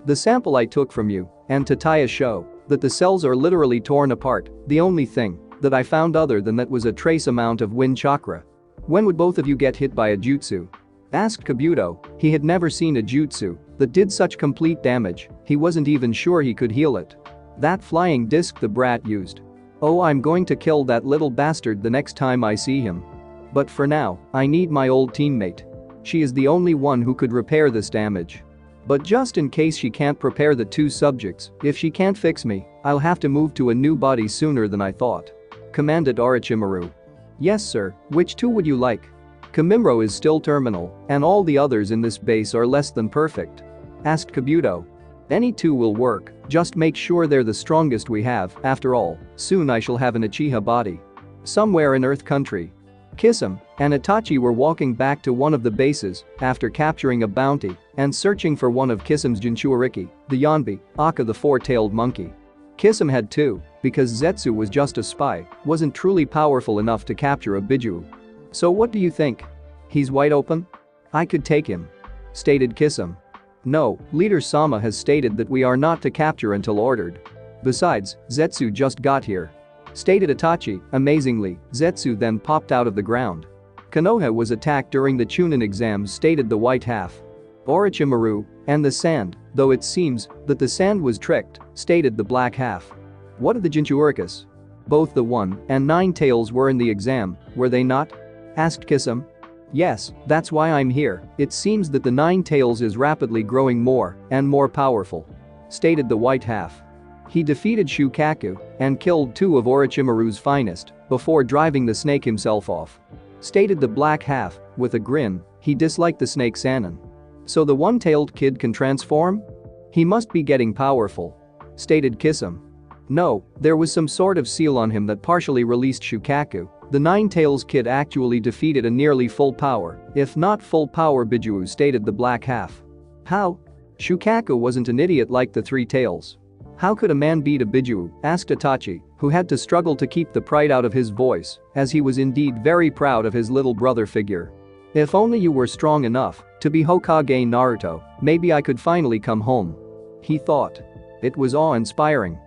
Speaker 1: The sample I took from you and Tataya show that the cells are literally torn apart. The only thing that I found other than that was a trace amount of wind chakra. When would both of you get hit by a jutsu? Asked Kabuto. He had never seen a jutsu that did such complete damage, he wasn't even sure he could heal it. That flying disc the brat used. Oh, I'm going to kill that little bastard the next time I see him. But for now, I need my old teammate. She is the only one who could repair this damage. But just in case she can't prepare the two subjects, if she can't fix me, I'll have to move to a new body sooner than I thought. Commanded Orochimaru. Yes sir, which two would you like? Kamimuro is still terminal, and all the others in this base are less than perfect. Asked Kabuto. Any two will work, just make sure they're the strongest we have, after all, soon I shall have an Uchiha body. Somewhere in Earth Country. Kisame and Itachi were walking back to one of the bases after capturing a bounty and searching for one of Kisame's Jinchuriki, the Yonbi, aka the four-tailed monkey. Kisame had two, because Zetsu was just a spy, wasn't truly powerful enough to capture a Biju. So what do you think? He's wide open? I could take him. Stated Kisame. No, Leader Sama has stated that we are not to capture until ordered. Besides, Zetsu just got here. Stated Itachi. Amazingly, Zetsu then popped out of the ground. Konoha was attacked during the Chunin exams, stated the white half. Orochimaru and the sand, though it seems that the sand was tricked, stated the black half. What of the Jinchuricus? Both the 1 and 9 tails were in the exam, were they not? Asked Kisame. Yes, that's why I'm here. It seems that the 9 tails is rapidly growing more and more powerful. Stated the white half. He defeated Shukaku and killed 2 of Orochimaru's finest before driving the snake himself off. Stated the black half, with a grin, he disliked the snake Sannin. So the one-tailed kid can transform? He must be getting powerful. Stated Kisame. No, there was some sort of seal on him that partially released Shukaku. The 9 tails kid actually defeated a nearly full power, if not full power Biju, stated the black half. How? Shukaku wasn't an idiot like the 3 tails. How could a man beat a Biju? Asked Itachi, who had to struggle to keep the pride out of his voice, as he was indeed very proud of his little brother figure. If only you were strong enough to be Hokage Naruto, maybe I could finally come home. He thought. It was awe-inspiring.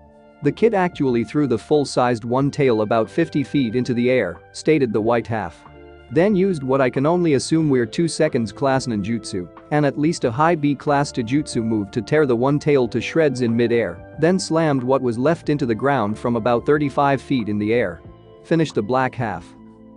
Speaker 1: The kid actually threw the full-sized one tail about 50 feet into the air, stated the white half. Then used what I can only assume were 2 seconds class ninjutsu and at least a high B class Dōjutsu move to tear the one tail to shreds in mid-air, then slammed what was left into the ground from about 35 feet in the air. Finished the black half.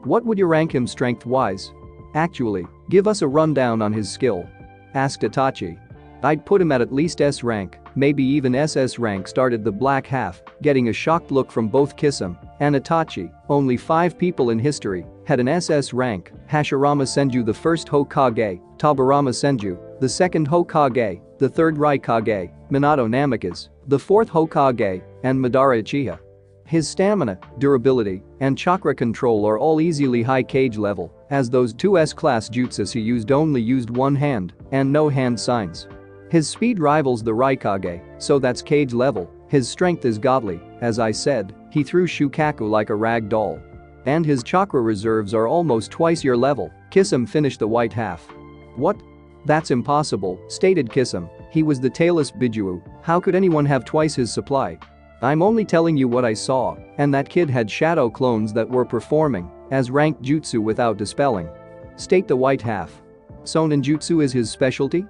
Speaker 1: What would you rank him strength-wise? Actually, give us a rundown on his skill. Asked Itachi. I'd put him at least S rank, maybe even SS rank, started the black half, getting a shocked look from both Kisame and Itachi. Only 5 people in history had an SS rank: Hashirama Senju, the first Hokage, Tobirama Senju, the second Hokage, the third Raikage, Minato Namikaze, the fourth Hokage, and Madara Uchiha. His stamina, durability, and chakra control are all easily high Kage level, as those 2 S-class jutsus he only used one hand and no hand signs. His speed rivals the Raikage, so that's Kage level. His strength is godly, as I said, he threw Shukaku like a rag doll. And his chakra reserves are almost twice your level. Kisame finished the white half. What? That's impossible, stated Kisame. He was the tailless Biju. How could anyone have twice his supply? I'm only telling you what I saw, and that kid had shadow clones that were performing as ranked jutsu without dispelling. State the white half. So ninjutsu is his specialty?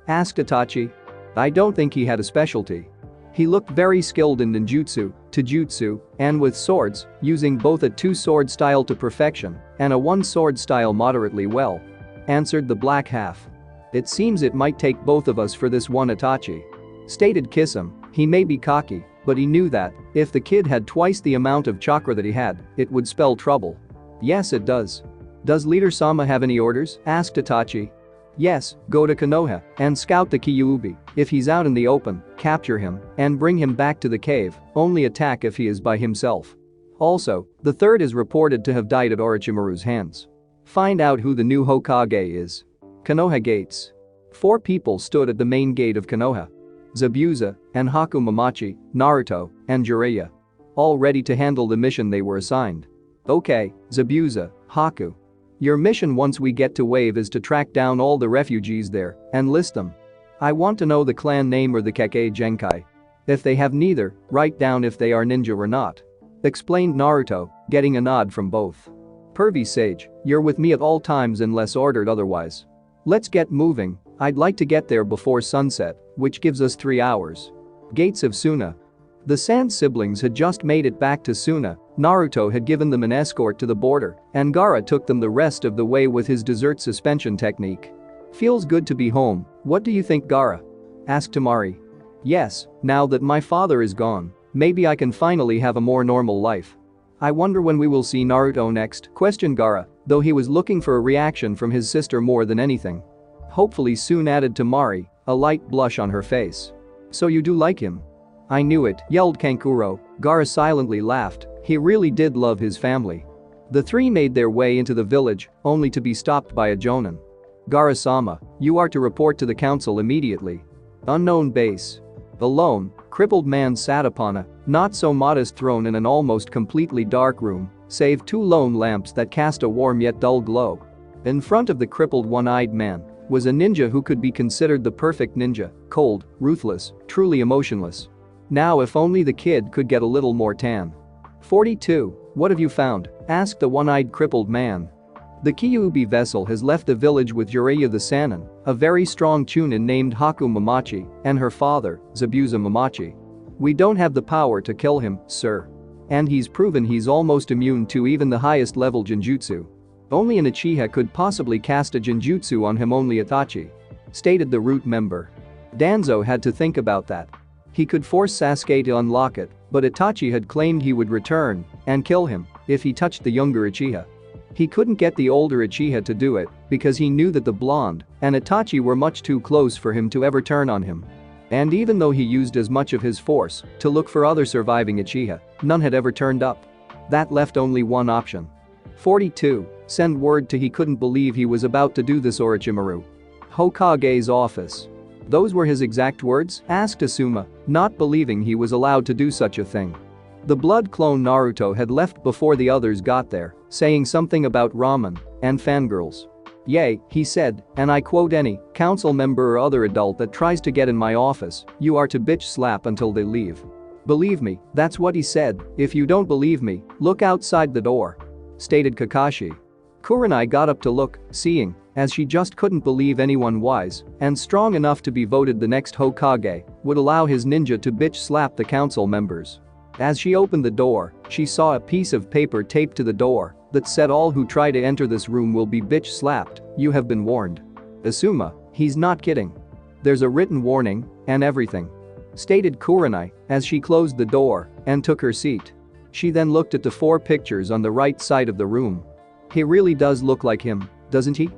Speaker 1: Asked Itachi. I don't think he had a specialty. He looked very skilled in ninjutsu, taijutsu, and with swords, using both a 2-sword style to perfection and a 1-sword style moderately well. Answered the black half. It seems it might take both of us for this one, Itachi. Stated Kisame. He may be cocky, but he knew that if the kid had twice the amount of chakra that he had, it would spell trouble. Yes, it does. Does Leader Sama have any orders? Asked Itachi. Yes, go to Konoha and scout the Kyuubi. If he's out in the open, capture him and bring him back to the cave, only attack if he is by himself. Also, the third is reported to have died at Orochimaru's hands. Find out who the new Hokage is. Konoha Gates. 4 people stood at the main gate of Konoha. Zabuza and Haku Mamachi, Naruto, and Jiraiya. All ready to handle the mission they were assigned. Okay, Zabuza, Haku. Your mission once we get to Wave is to track down all the refugees there and list them. I want to know the clan name or the Kekkei Genkai. If they have neither, write down if they are ninja or not. Explained Naruto, getting a nod from both. Pervy Sage, you're with me at all times unless ordered otherwise. Let's get moving, I'd like to get there before sunset, which gives us 3 hours. Gates of Suna. The Sand siblings had just made it back to Suna, Naruto had given them an escort to the border, and Gaara took them the rest of the way with his dessert suspension technique. Feels good to be home, what do you think, Gaara? Asked Temari. Yes, now that my father is gone, maybe I can finally have a more normal life. I wonder when we will see Naruto next, questioned Gaara, though he was looking for a reaction from his sister more than anything. Hopefully soon, added Temari, a light blush on her face. So you do like him? I knew it, yelled Kankuro. Gaara silently laughed, he really did love his family. The 3 made their way into the village, only to be stopped by a Jonin. Gaara-sama, you are to report to the council immediately. Unknown base. The lone, crippled man sat upon a not-so-modest throne in an almost completely dark room, save 2 lone lamps that cast a warm yet dull glow. In front of the crippled one-eyed man was a ninja who could be considered the perfect ninja, cold, ruthless, truly emotionless. Now if only the kid could get a little more tan. 42, what have you found? Asked the one-eyed crippled man. The Kyuubi vessel has left the village with Jiraiya the Sannin, a very strong Chunin named Haku Mamachi, and her father, Zabuza Mamachi. We don't have the power to kill him, sir. And he's proven he's almost immune to even the highest level Genjutsu. Only an Uchiha could possibly cast a Genjutsu on him, only Itachi. Stated the root member. Danzo had to think about that. He could force Sasuke to unlock it, but Itachi had claimed he would return and kill him if he touched the younger Uchiha. He couldn't get the older Uchiha to do it because he knew that the blonde and Itachi were much too close for him to ever turn on him. And even though he used as much of his force to look for other surviving Uchiha, none had ever turned up. That left only one option. 42, send word to he couldn't believe he was about to do this, Orochimaru. Hokage's office. Those were his exact words? Asked Asuma, not believing he was allowed to do such a thing. The blood clone Naruto had left before the others got there, saying something about ramen and fangirls. Yay, he said, and I quote, any council member or other adult that tries to get in my office, you are to bitch slap until they leave. Believe me, that's what he said. If you don't believe me, look outside the door. Stated Kakashi. Kurenai got up to look, seeing, as she just couldn't believe anyone wise and strong enough to be voted the next Hokage would allow his ninja to bitch slap the council members. As she opened the door, she saw a piece of paper taped to the door that said, all who try to enter this room will be bitch slapped, you have been warned. Asuma, he's not kidding. There's a written warning and everything. Stated Kurenai as she closed the door and took her seat. She then looked at the 4 pictures on the right side of the room. He really does look like him, doesn't he?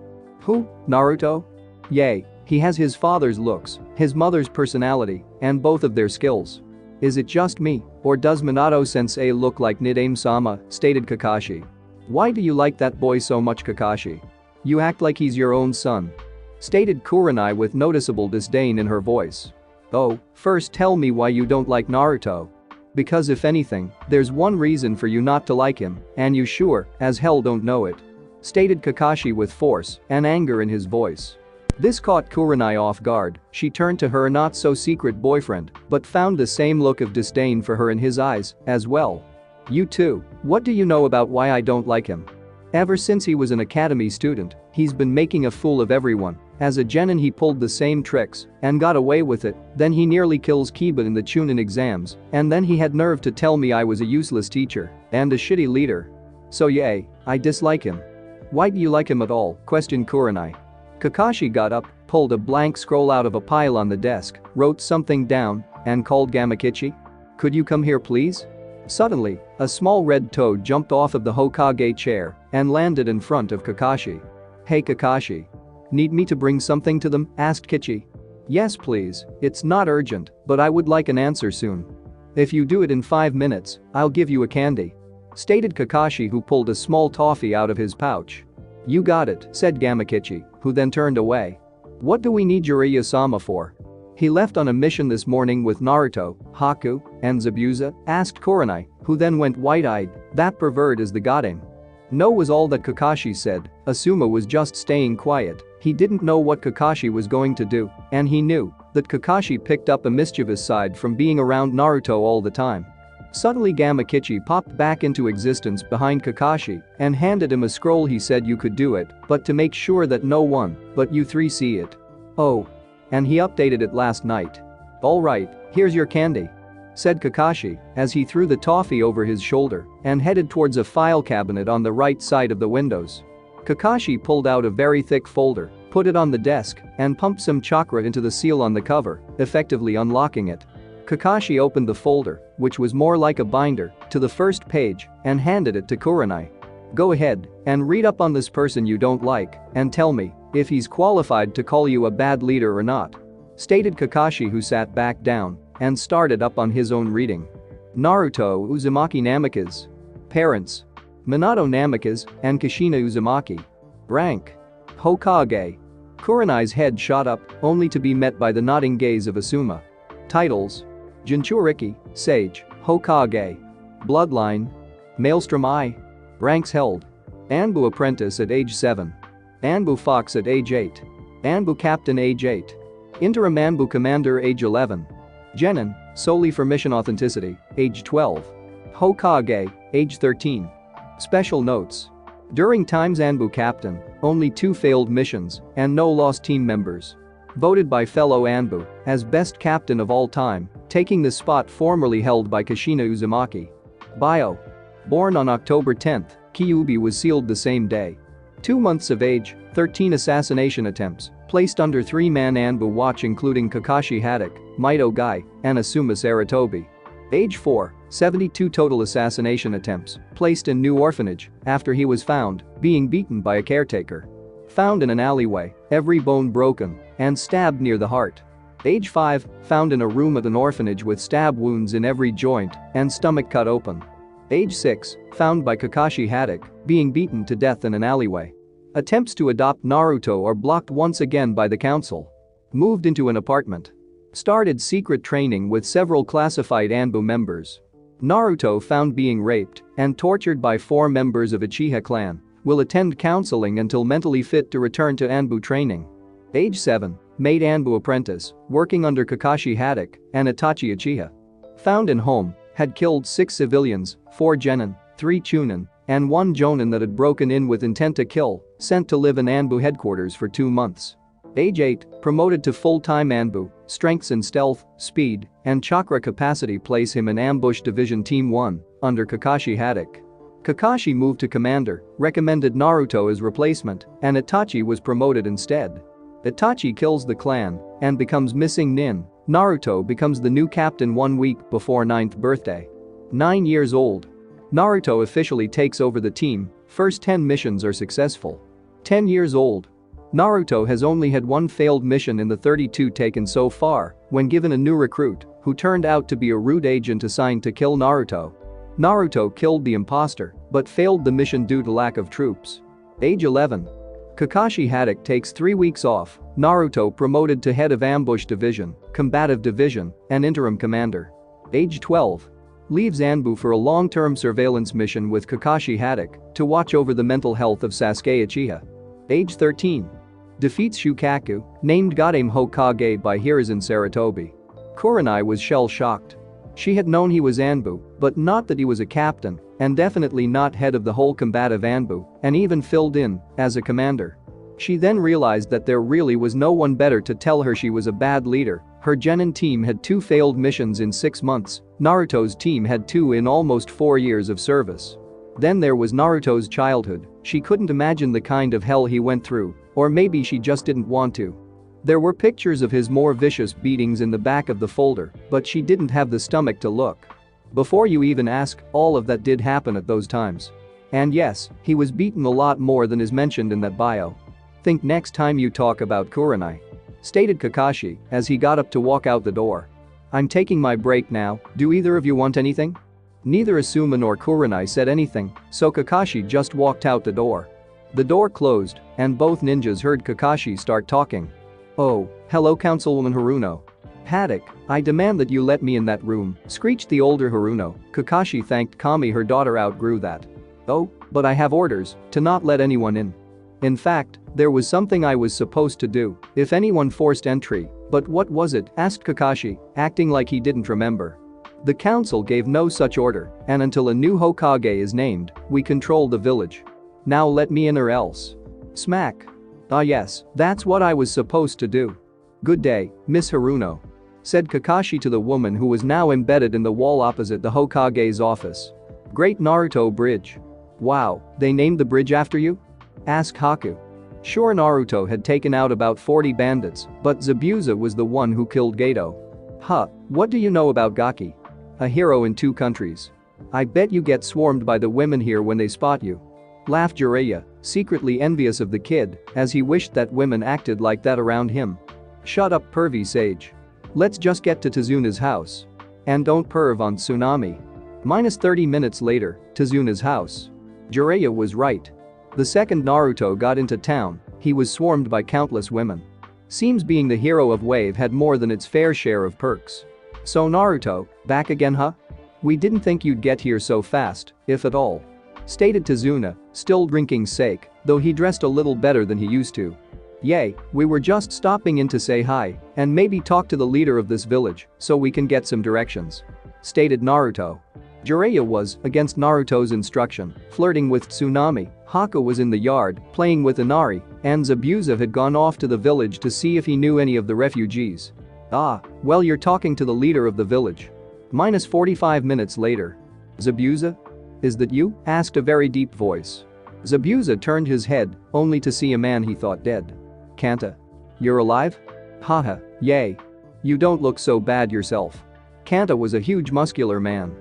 Speaker 1: Who? Naruto? Yay, he has his father's looks, his mother's personality, and both of their skills. Is it just me, or does Minato-sensei look like Nidaime-sama? Stated Kakashi. Why do you like that boy so much, Kakashi? You act like he's your own son. Stated Kurenai with noticeable disdain in her voice. Oh, first tell me why you don't like Naruto. Because if anything, there's one reason for you not to like him, and you sure as hell don't know it. Stated Kakashi with force and anger in his voice. This caught Kurenai off guard. She turned to her not-so-secret boyfriend, but found the same look of disdain for her in his eyes, as well. You too, what do you know about why I don't like him? Ever since he was an academy student, he's been making a fool of everyone. As a genin he pulled the same tricks and got away with it, then he nearly kills Kiba in the Chunin exams, and then he had nerve to tell me I was a useless teacher and a shitty leader. So yay, I dislike him. Why do you like him at all? Questioned Kurenai. Kakashi got up, pulled a blank scroll out of a pile on the desk, wrote something down, and called Gamakichi. Could you come here please? Suddenly, a small red toad jumped off of the Hokage chair and landed in front of Kakashi. Hey Kakashi. Need me to bring something to them? Asked Kichi. Yes please, it's not urgent, but I would like an answer soon. If you do it in 5 minutes, I'll give you a candy. Stated Kakashi, who pulled a small toffee out of his pouch. "You got it," said Gamakichi, who then turned away. "What do we need Jiraiya-sama for? He left on a mission this morning with Naruto, Haku, and Zabuza?" asked Kurenai, who then went wide-eyed. "That pervert is the goddamn." No was all that Kakashi said. Asuma was just staying quiet. He didn't know what Kakashi was going to do, and he knew that Kakashi picked up a mischievous side from being around Naruto all the time. Suddenly Gamakichi popped back into existence behind Kakashi and handed him a scroll. He said, "You could do it, but to make sure that no one but you three see it." "Oh. And he updated it last night." "Alright, here's your candy," said Kakashi as he threw the toffee over his shoulder and headed towards a file cabinet on the right side of the windows. Kakashi pulled out a very thick folder, put it on the desk, and pumped some chakra into the seal on the cover, effectively unlocking it. Kakashi opened the folder, which was more like a binder, to the first page and handed it to Kurenai. "Go ahead and read up on this person you don't like and tell me if he's qualified to call you a bad leader or not," stated Kakashi, who sat back down and started up on his own reading. Naruto Uzumaki Namikaze. Parents: Minato Namikaze and Kushina Uzumaki. Rank: Hokage. Kurenai's head shot up, only to be met by the nodding gaze of Asuma. Titles: Jinchuriki, Sage, Hokage. Bloodline: Maelstrom I. Ranks held: Anbu Apprentice at age 7. Anbu Fox at age 8. Anbu Captain age 8. Interim Anbu Commander age 11. Genin, solely for mission authenticity, age 12. Hokage, age 13. Special notes: during times Anbu Captain, only 2 failed missions and no lost team members. Voted by fellow Anbu as best captain of all time, taking the spot formerly held by Kushina Uzumaki. Bio: born on October 10, Kyuubi was sealed the same day. 2 months of age, 13 assassination attempts, placed under 3-man Anbu watch including Kakashi Haddock, Mito Gai, and Asuma Saratobi. Age 4, 72 total assassination attempts, placed in new orphanage after he was found being beaten by a caretaker. Found in an alleyway, every bone broken, and stabbed near the heart. Age 5, found in a room at an orphanage with stab wounds in every joint and stomach cut open. Age 6, found by Kakashi Haddock, being beaten to death in an alleyway. Attempts to adopt Naruto are blocked once again by the council. Moved into an apartment. Started secret training with several classified Anbu members. Naruto found being raped and tortured by 4 members of Uchiha clan. Will attend counseling until mentally fit to return to Anbu training. Age 7, made Anbu apprentice, working under Kakashi Haddock and Itachi Uchiha. Found in home, had killed 6 civilians, 4 genin, 3 chunin, and 1 jonin that had broken in with intent to kill, sent to live in Anbu headquarters for 2 months. Age 8, promoted to full-time Anbu, strengths in stealth, speed, and chakra capacity place him in Ambush Division Team 1, under Kakashi Haddock. Kakashi moved to commander, recommended Naruto as replacement, and Itachi was promoted instead. Itachi kills the clan and becomes missing nin. Naruto becomes the new captain 1 week before 9th birthday. 9 years old. Naruto officially takes over the team, first 10 missions are successful. 10 years old. Naruto has only had 1 failed mission in the 32 taken so far, when given a new recruit, who turned out to be a root agent assigned to kill Naruto. Naruto killed the imposter, but failed the mission due to lack of troops. Age 11. Kakashi Haddock takes 3 weeks off, Naruto promoted to head of Ambush Division, Combative Division, and Interim Commander. Age 12. Leaves Anbu for a long-term surveillance mission with Kakashi Haddock to watch over the mental health of Sasuke Uchiha. Age 13. Defeats Shukaku, named Godame Hokage by Hiruzen Saratobi. Kurenai was shell-shocked. She had known he was Anbu, but not that he was a captain, and definitely not head of the whole combative Anbu, and even filled in as a commander. She then realized that there really was no one better to tell her she was a bad leader. Her genin team had 2 failed missions in 6 months, Naruto's team had 2 in almost 4 years of service. Then there was Naruto's childhood, she couldn't imagine the kind of hell he went through, or maybe she just didn't want to. There were pictures of his more vicious beatings in the back of the folder, but she didn't have the stomach to look. Before you even ask, all of that did happen at those times. And yes, he was beaten a lot more than is mentioned in that bio. Think next time you talk about Kurenai, stated Kakashi as he got up to walk out the door. I'm taking my break now, do either of you want anything? Neither Asuma nor Kurenai said anything, so Kakashi just walked out the door. The door closed, and both ninjas heard Kakashi start talking. "Oh, hello Councilwoman Haruno. Haddock, I demand that you let me in that room," screeched the older Haruno. Kakashi thanked Kami her daughter outgrew that. "Oh, but I have orders to not let anyone in. In fact, there was something I was supposed to do if anyone forced entry, but what was it?" asked Kakashi, acting like he didn't remember. "The council gave no such order, and until a new Hokage is named, we control the village. Now let me in or else." Smack. "Ah yes, that's what I was supposed to do. Good day, Miss Haruno," said Kakashi to the woman who was now embedded in the wall opposite the Hokage's office. "Great Naruto Bridge. Wow, they named the bridge after you?" asked Haku. Sure, Naruto had taken out about 40 bandits, but Zabuza was the one who killed Gato. "Huh, what do you know about Gaki? A hero in 2 countries. I bet you get swarmed by the women here when they spot you," laughed Jiraiya, secretly envious of the kid, as he wished that women acted like that around him. "Shut up, pervy sage. Let's just get to Tazuna's house. And don't perv on Tsunami." -30 minutes later, Tazuna's house. Jiraiya was right. The second Naruto got into town, he was swarmed by countless women. Seems being the hero of Wave had more than its fair share of perks. "So Naruto, back again huh? We didn't think you'd get here so fast, if at all," stated Tazuna, still drinking sake, though he dressed a little better than he used to. "Yay, we were just stopping in to say hi and maybe talk to the leader of this village so we can get some directions," stated Naruto. Jiraiya was, against Naruto's instruction, flirting with Tsunami. Haku was in the yard, playing with Inari, and Zabuza had gone off to the village to see if he knew any of the refugees. "Ah, well you're talking to the leader of the village." -45 minutes later. "Zabuza? Is that you?" asked a very deep voice. Zabuza turned his head, only to see a man he thought dead. "Kanta. You're alive? Haha, yay. You don't look so bad yourself." Kanta was a huge muscular man.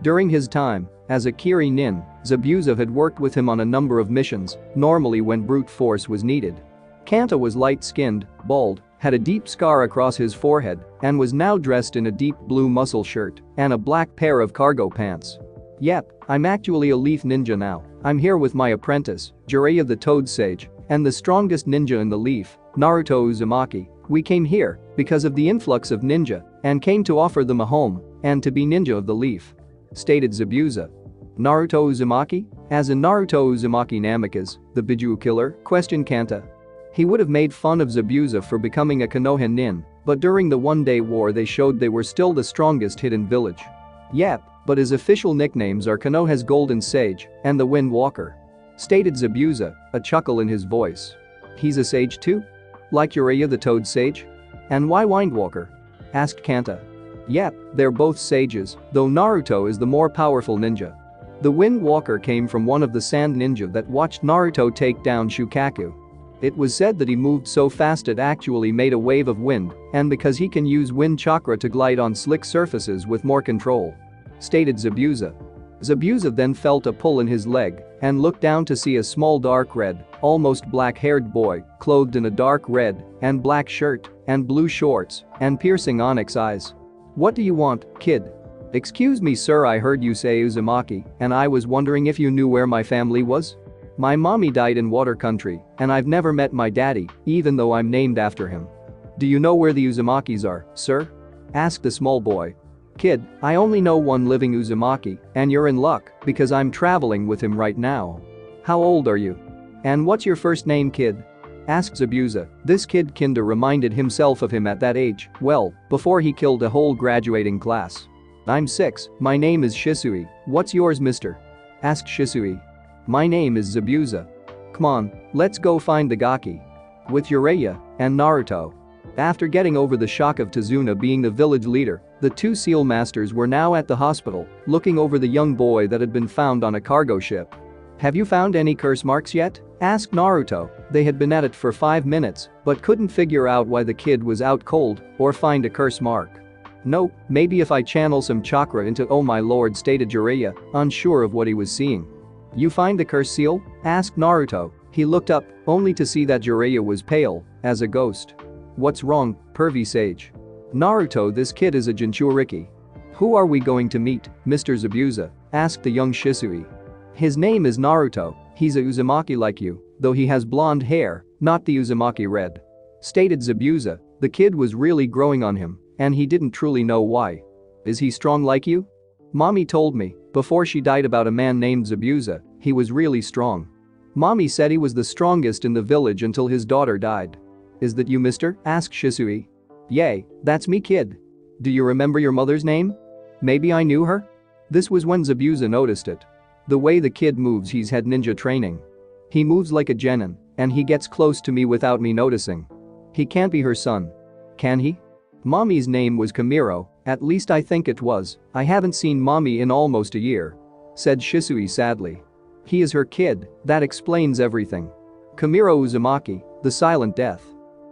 Speaker 1: During his time as a Kiri Nin, Zabuza had worked with him on a number of missions, normally when brute force was needed. Kanta was light-skinned, bald, had a deep scar across his forehead, and was now dressed in a deep blue muscle shirt and a black pair of cargo pants. "Yep, I'm actually a Leaf Ninja now. I'm here with my apprentice, Jiraiya the Toad Sage, and the strongest ninja in the Leaf, Naruto Uzumaki. We came here because of the influx of ninja and came to offer them a home and to be ninja of the Leaf," stated Zabuza. "Naruto Uzumaki? As in Naruto Uzumaki Namikaze, the Biju killer?" questioned Kanta. He would have made fun of Zabuza for becoming a Konoha nin, but during the one-day war they showed they were still the strongest hidden village. "Yep, but his official nicknames are Konoha's Golden Sage and the Wind Walker," stated Zabuza, a chuckle in his voice. "He's a sage too? Like Jiraiya the Toad Sage? And why Windwalker?" asked Kanta. "Yep, they're both sages, though Naruto is the more powerful ninja. The Wind Walker came from one of the sand ninja that watched Naruto take down Shukaku. It was said that he moved so fast it actually made a wave of wind, and because he can use wind chakra to glide on slick surfaces with more control," stated Zabuza. Zabuza then felt a pull in his leg and looked down to see a small dark red, almost black-haired boy, clothed in a dark red and black shirt and blue shorts and piercing onyx eyes. "What do you want, kid?" "Excuse me sir, I heard you say Uzumaki and I was wondering if you knew where my family was. My mommy died in water country and I've never met my daddy, even though I'm named after him." "Do you know where the Uzumakis are, sir?" asked the small boy. "Kid, I only know one living Uzumaki and you're in luck because I'm traveling with him right now." "How old are you? And what's your first name, kid?" asked Zabuza. This kid kinda reminded himself of him at that age, well, before he killed a whole graduating class. "I'm 6, my name is Shisui, what's yours mister?" asked Shisui. "My name is Zabuza. Come on, let's go find the Gaki." With Jiraiya and Naruto. After getting over the shock of Tazuna being the village leader, the 2 seal masters were now at the hospital, looking over the young boy that had been found on a cargo ship. "Have you found any curse marks yet?" asked Naruto. They had been at it for 5 minutes, but couldn't figure out why the kid was out cold or find a curse mark. "Nope, maybe if I channel some chakra into oh my lord," stated Jiraiya, unsure of what he was seeing. "You find the curse seal?" asked Naruto. He looked up, only to see that Jiraiya was pale as a ghost. "What's wrong, pervy sage?" "Naruto, this kid is a Jinchuriki." "Who are we going to meet, Mr. Zabuza?" asked the young Shisui. "His name is Naruto, he's a Uzumaki like you," though he has blonde hair, not the Uzumaki red. Stated Zabuza, the kid was really growing on him, and he didn't truly know why. Is he strong like you? Mommy told me, before she died about a man named Zabuza, he was really strong. Mommy said he was the strongest in the village until his daughter died. Is that you, mister? Asked Shisui. Yay, that's me, kid. Do you remember your mother's name? Maybe I knew her? This was when Zabuza noticed it. The way the kid moves, he's had ninja training. He moves like a genin, and he gets close to me without me noticing. He can't be her son. Can he? Mommy's name was Kamiro, at least I think it was. I haven't seen mommy in almost a year. Said Shisui sadly. He is her kid, that explains everything. Kamiro Uzumaki, the silent death.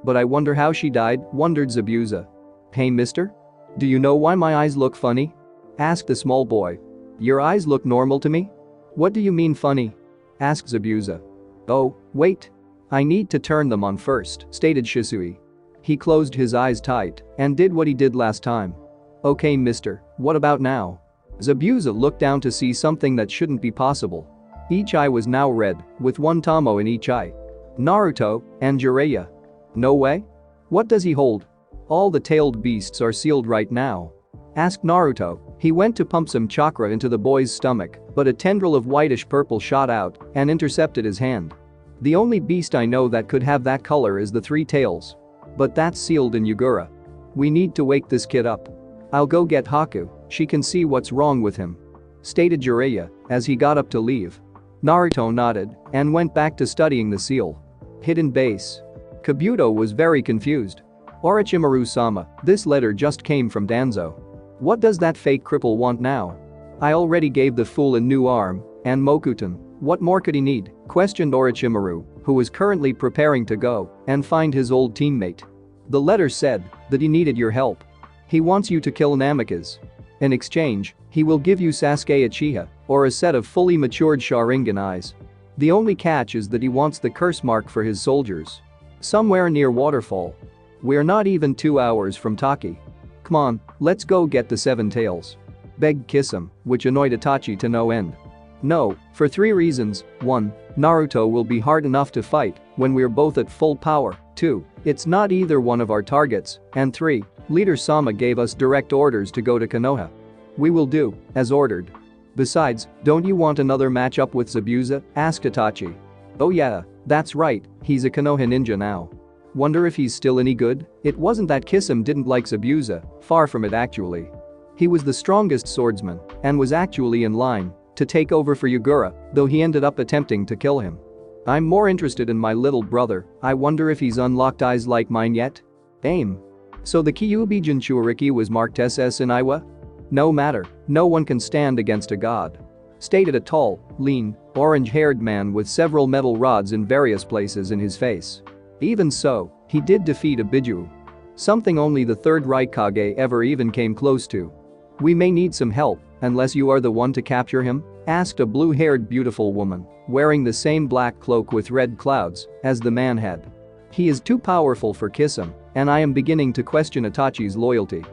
Speaker 1: But I wonder how she died, wondered Zabuza. Hey mister? Do you know why my eyes look funny? Asked the small boy. Your eyes look normal to me? What do you mean funny? Asked Zabuza. Oh, wait. I need to turn them on first, stated Shisui. He closed his eyes tight and did what he did last time. Okay mister, what about now? Zabuza looked down to see something that shouldn't be possible. Each eye was now red, with one Tomo in each eye. Naruto and Jiraiya. No way? What does he hold? All the tailed beasts are sealed right now. Asked Naruto. He went to pump some chakra into the boy's stomach, but a tendril of whitish purple shot out and intercepted his hand. The only beast I know that could have that color is the three tails. But that's sealed in Yugura. We need to wake this kid up. I'll go get Haku, she can see what's wrong with him. Stated Jiraiya as he got up to leave. Naruto nodded and went back to studying the seal. Hidden base. Kabuto was very confused. Orochimaru-sama, this letter just came from Danzo. What does that fake cripple want now? I already gave the fool a new arm, and Mokuton, what more could he need? Questioned Orochimaru, who was currently preparing to go and find his old teammate. The letter said that he needed your help. He wants you to kill Namikaze. In exchange, he will give you Sasuke Uchiha, or a set of fully matured Sharingan eyes. The only catch is that he wants the curse mark for his soldiers. Somewhere near Waterfall. We're not even 2 hours from Taki. Come on, let's go get the seven tails. Begged Kisame, which annoyed Itachi to no end. No, for 3 reasons. 1. Naruto will be hard enough to fight when we're both at full power. 2. It's not either one of our targets. And 3. Leader Sama gave us direct orders to go to Konoha. We will do as ordered. Besides, don't you want another matchup with Zabuza? Asked Itachi. Oh yeah, that's right, he's a Konoha ninja now. Wonder if he's still any good? It wasn't that Kisame didn't like Zabuza, far from it actually. He was the strongest swordsman and was actually in line to take over for Yugura, though he ended up attempting to kill him. I'm more interested in my little brother, I wonder if he's unlocked eyes like mine yet? Aim. So the Kyuubi Jinchuriki was marked SS in Iwa? No matter, no one can stand against a god. Stated a tall, lean, orange-haired man with several metal rods in various places in his face. Even so, he did defeat a Biju. Something only the third Raikage ever even came close to. We may need some help, unless you are the one to capture him? Asked a blue-haired beautiful woman, wearing the same black cloak with red clouds as the man had. He is too powerful for Kisame, and I am beginning to question Itachi's loyalty.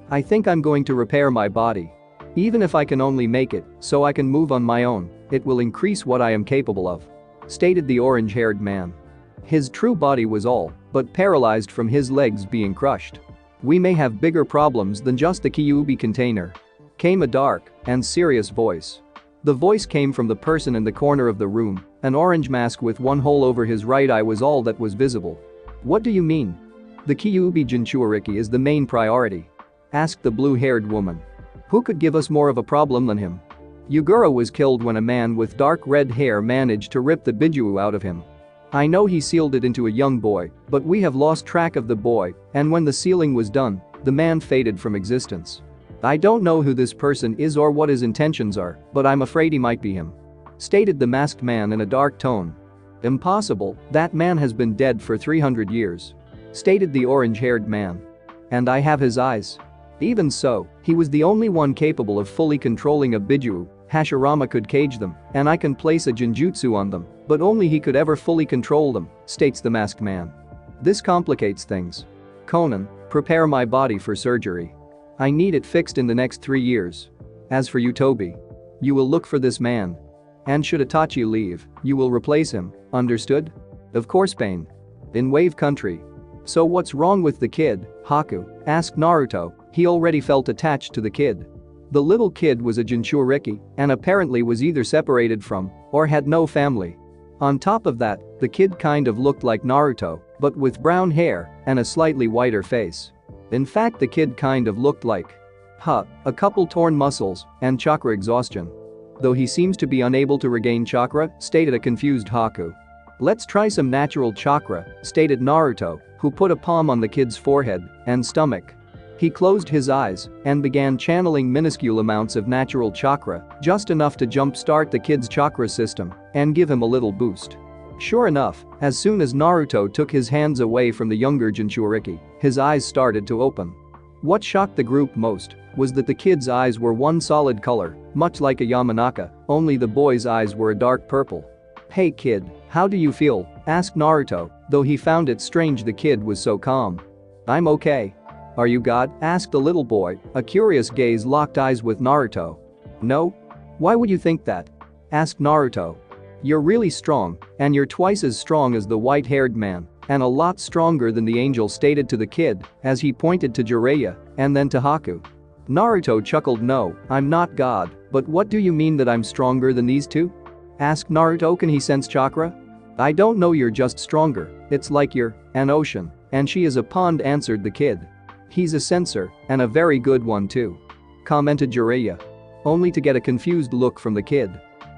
Speaker 1: I think I'm going to repair my body. Even if I can only make it so I can move on my own, it will increase what I am capable of. Stated the orange-haired man. His true body was all but paralyzed from his legs being crushed. We may have bigger problems than just the Kyuubi container. Came a dark and serious voice. The voice came from the person in the corner of the room. An orange mask with one hole over his right eye was all that was visible. What do you mean? The Kyuubi Jinchuriki is the main priority. Asked the blue-haired woman. Who could give us more of a problem than him? Yugura was killed when a man with dark red hair managed to rip the Biju out of him. I know he sealed it into a young boy, but we have lost track of the boy, and when the sealing was done, the man faded from existence. I don't know who this person is or what his intentions are, but I'm afraid he might be him. Stated the masked man in a dark tone. Impossible, that man has been dead for 300 years. Stated the orange-haired man. And I have his eyes. Even so, he was the only one capable of fully controlling a Biju. Hashirama could cage them, and I can place a Genjutsu on them, but only he could ever fully control them, states the masked man. This complicates things. Conan, prepare my body for surgery. I need it fixed in the next 3 years. As for you, Toby, you will look for this man. And should Itachi leave, you will replace him, understood? Of course, Pain. In Wave Country. So what's wrong with the kid, Haku? Asked Naruto. He already felt attached to the kid. The little kid was a Jinchuriki and apparently was either separated from or had no family. On top of that, the kid kind of looked like Naruto, but with brown hair and a slightly whiter face. In fact, the kid kind of looked like a couple torn muscles and chakra exhaustion. Though he seems to be unable to regain chakra, stated a confused Haku. Let's try some natural chakra, stated Naruto, who put a palm on the kid's forehead and stomach. He closed his eyes and began channeling minuscule amounts of natural chakra, just enough to jumpstart the kid's chakra system and give him a little boost. Sure enough, as soon as Naruto took his hands away from the younger Jinchuriki, his eyes started to open. What shocked the group most was that the kid's eyes were one solid color, much like a Yamanaka, only the boy's eyes were a dark purple. Hey kid, how do you feel? Asked Naruto, though he found it strange the kid was so calm. I'm okay. Are you God? Asked the little boy, a curious gaze locked eyes with Naruto. No? Why would you think that? Asked Naruto. You're really strong, and you're twice as strong as the white-haired man, and a lot stronger than the angel, stated to the kid as he pointed to Jiraiya and then to Haku. Naruto chuckled. No, I'm not God, but what do you mean that I'm stronger than these two? Asked Naruto. Can he sense chakra? I don't know, you're just stronger, it's like you're an ocean, and she is a pond, answered the kid. He's a sensor, and a very good one too. Commented Jiraiya. Only to get a confused look from the kid.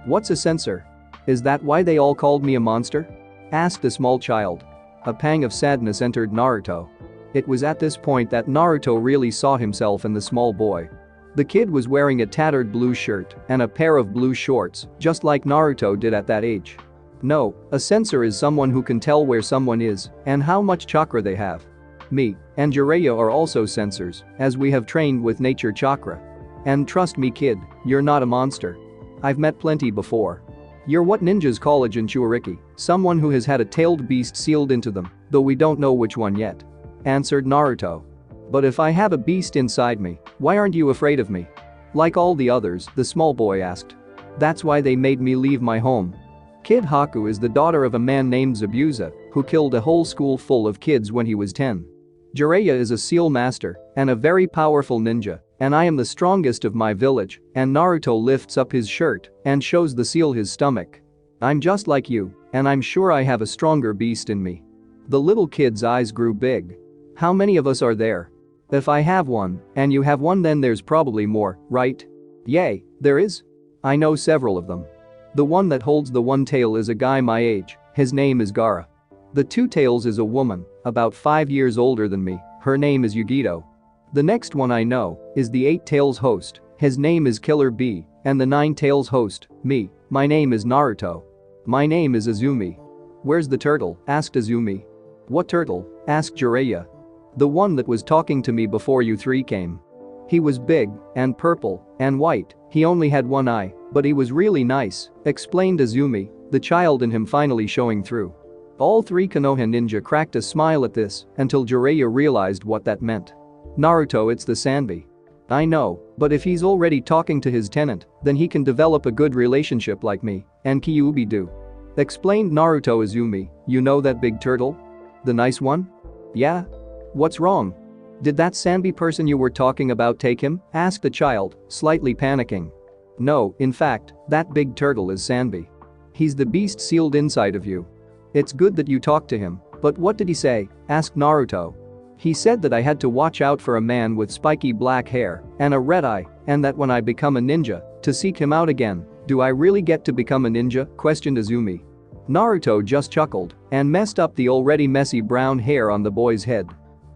Speaker 1: What's a sensor? Is that why they all called me a monster? Asked the small child. A pang of sadness entered Naruto. It was at this point that Naruto really saw himself in the small boy. The kid was wearing a tattered blue shirt and a pair of blue shorts, just like Naruto did at that age. No, a sensor is someone who can tell where someone is and how much chakra they have. Me and Jiraiya are also sensors, as we have trained with nature chakra. And trust me kid, you're not a monster. I've met plenty before. You're what ninjas call a Jinchuriki, someone who has had a tailed beast sealed into them, though we don't know which one yet. Answered Naruto. But if I have a beast inside me, why aren't you afraid of me? Like all the others, the small boy asked. That's why they made me leave my home. Kid Haku is the daughter of a man named Zabuza, who killed a whole school full of kids when he was 10. Jiraiya is a seal master and a very powerful ninja, and I am the strongest of my village, and Naruto lifts up his shirt and shows the seal his stomach. I'm just like you, and I'm sure I have a stronger beast in me. The little kid's eyes grew big. How many of us are there? If I have one, and you have one, then there's probably more, right? Yay, there is? I know several of them. The one that holds the one tail is a guy my age, his name is Gaara. The two tails is a woman, about 5 years older than me, her name is Yugito. The next one I know is the 8 tails host, his name is Killer Bee, and the 9 tails host, me, my name is Naruto. My name is Azumi. Where's the turtle? Asked Azumi. What turtle? Asked Jiraiya. The one that was talking to me before you three came. He was big and purple and white, he only had one eye, but he was really nice, explained Azumi, the child in him finally showing through. All three Konoha ninja cracked a smile at this until Jiraiya realized what that meant. Naruto, it's the Sanbi. I know, but if he's already talking to his tenant, then he can develop a good relationship like me and Kyuubi do. Explained Naruto. Azumi, you know that big turtle? The nice one? Yeah? What's wrong? Did that Sanbi person you were talking about take him? Asked the child, slightly panicking. No, in fact, that big turtle is Sanbi. He's the beast sealed inside of you. It's good that you talked to him, but what did he say? Asked Naruto. He said that I had to watch out for a man with spiky black hair and a red eye, and that when I become a ninja, to seek him out again. Do I really get to become a ninja? Questioned Azumi. Naruto just chuckled and messed up the already messy brown hair on the boy's head.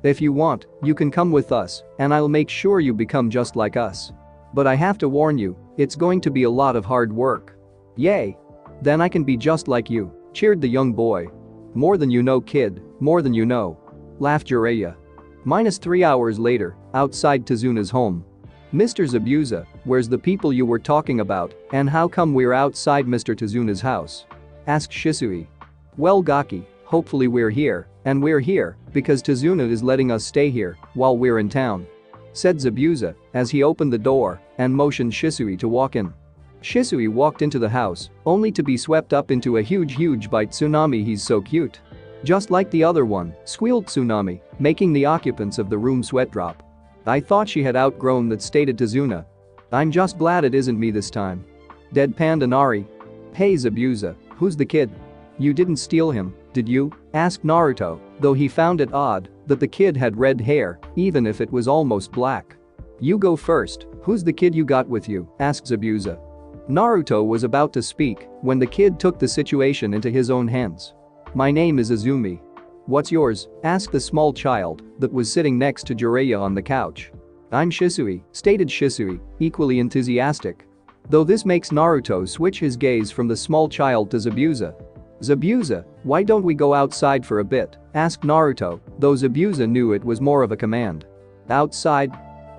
Speaker 1: If you want, you can come with us, and I'll make sure you become just like us. But I have to warn you, it's going to be a lot of hard work. Yay! Then I can be just like you, cheered the young boy. More than you know kid, more than you know. Laughed Jiraiya. -3 hours later, outside Tazuna's home. Mr. Zabuza, where's the people you were talking about, and how come we're outside Mr. Tazuna's house? Asked Shisui. Well Gaki, hopefully we're here, and we're here because Tazuna is letting us stay here while we're in town. Said Zabuza as he opened the door and motioned Shisui to walk in. Shisui walked into the house, only to be swept up into a huge by Tsunami. He's so cute. Just like the other one, squealed Tsunami, making the occupants of the room sweat drop. I thought she had outgrown that, stated Tazuna. I'm just glad it isn't me this time. Deadpanned Inari. Hey Zabuza, who's the kid? You didn't steal him, did you? Asked Naruto, though he found it odd that the kid had red hair, even if it was almost black. You go first, who's the kid you got with you? Asked Zabuza. Naruto was about to speak when the kid took the situation into his own hands. My name is Izumi. What's yours? Asked the small child that was sitting next to Jiraiya on the couch. I'm Shisui, stated Shisui, equally enthusiastic. Though this makes Naruto switch his gaze from the small child to Zabuza. Zabuza, why don't we go outside for a bit? Asked Naruto, though Zabuza knew it was more of a command. Outside?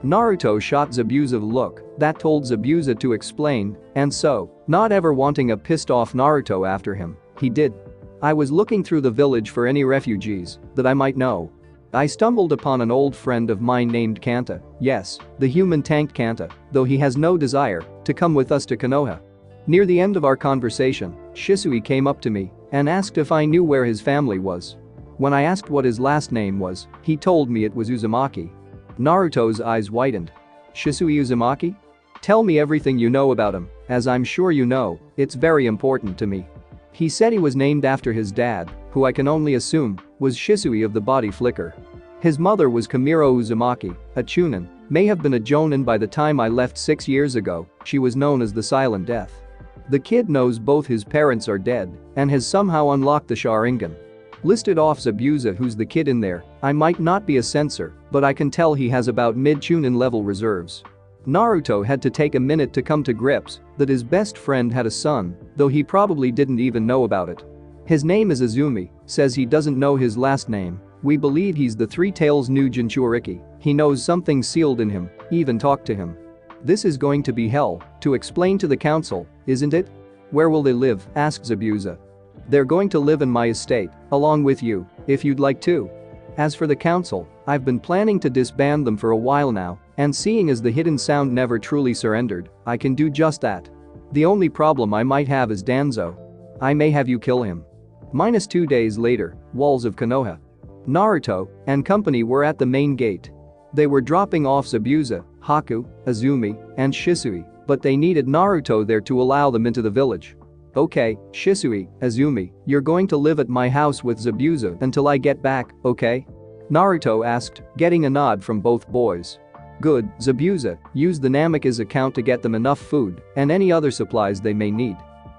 Speaker 1: Naruto shot Zabuza a look that told Zabuza to explain, and so, not ever wanting a pissed-off Naruto after him, he did. I was looking through the village for any refugees that I might know. I stumbled upon an old friend of mine named Kanta, yes, the human tank Kanta, though he has no desire to come with us to Konoha. Near the end of our conversation, Shisui came up to me and asked if I knew where his family was. When I asked what his last name was, he told me it was Uzumaki. Naruto's eyes widened. Shisui Uzumaki? Tell me everything you know about him, as I'm sure you know, it's very important to me. He said he was named after his dad, who I can only assume was Shisui of the body flicker. His mother was Kamiro Uzumaki, a Chunin, may have been a Jonin by the time I left 6 years ago. She was known as the Silent Death. The kid knows both his parents are dead and has somehow unlocked the Sharingan. Listed off Zabuza, who's the kid in there. I might not be a censor, but I can tell he has about mid-Chunin level reserves. Naruto had to take a minute to come to grips that his best friend had a son, though he probably didn't even know about it. His name is Izumi, says he doesn't know his last name. We believe he's the Three Tails new Jinchuriki. He knows something sealed in him, even talk to him. This is going to be hell to explain to the council, isn't it? Where will they live? Asked Zabuza. They're going to live in my estate, along with you, if you'd like to. As for the council, I've been planning to disband them for a while now, and seeing as the hidden sound never truly surrendered, I can do just that. The only problem I might have is Danzo. I may have you kill him. -2 days later, walls of Konoha. Naruto and company were at the main gate. They were dropping off Zabuza, Haku, Izumi, and Shisui, but they needed Naruto there to allow them into the village. Okay, Shisui, Izumi, you're going to live at my house with Zabuza until I get back, okay? Naruto asked, getting a nod from both boys. Good, Zabuza, use the Namikaze account to get them enough food and any other supplies they may need.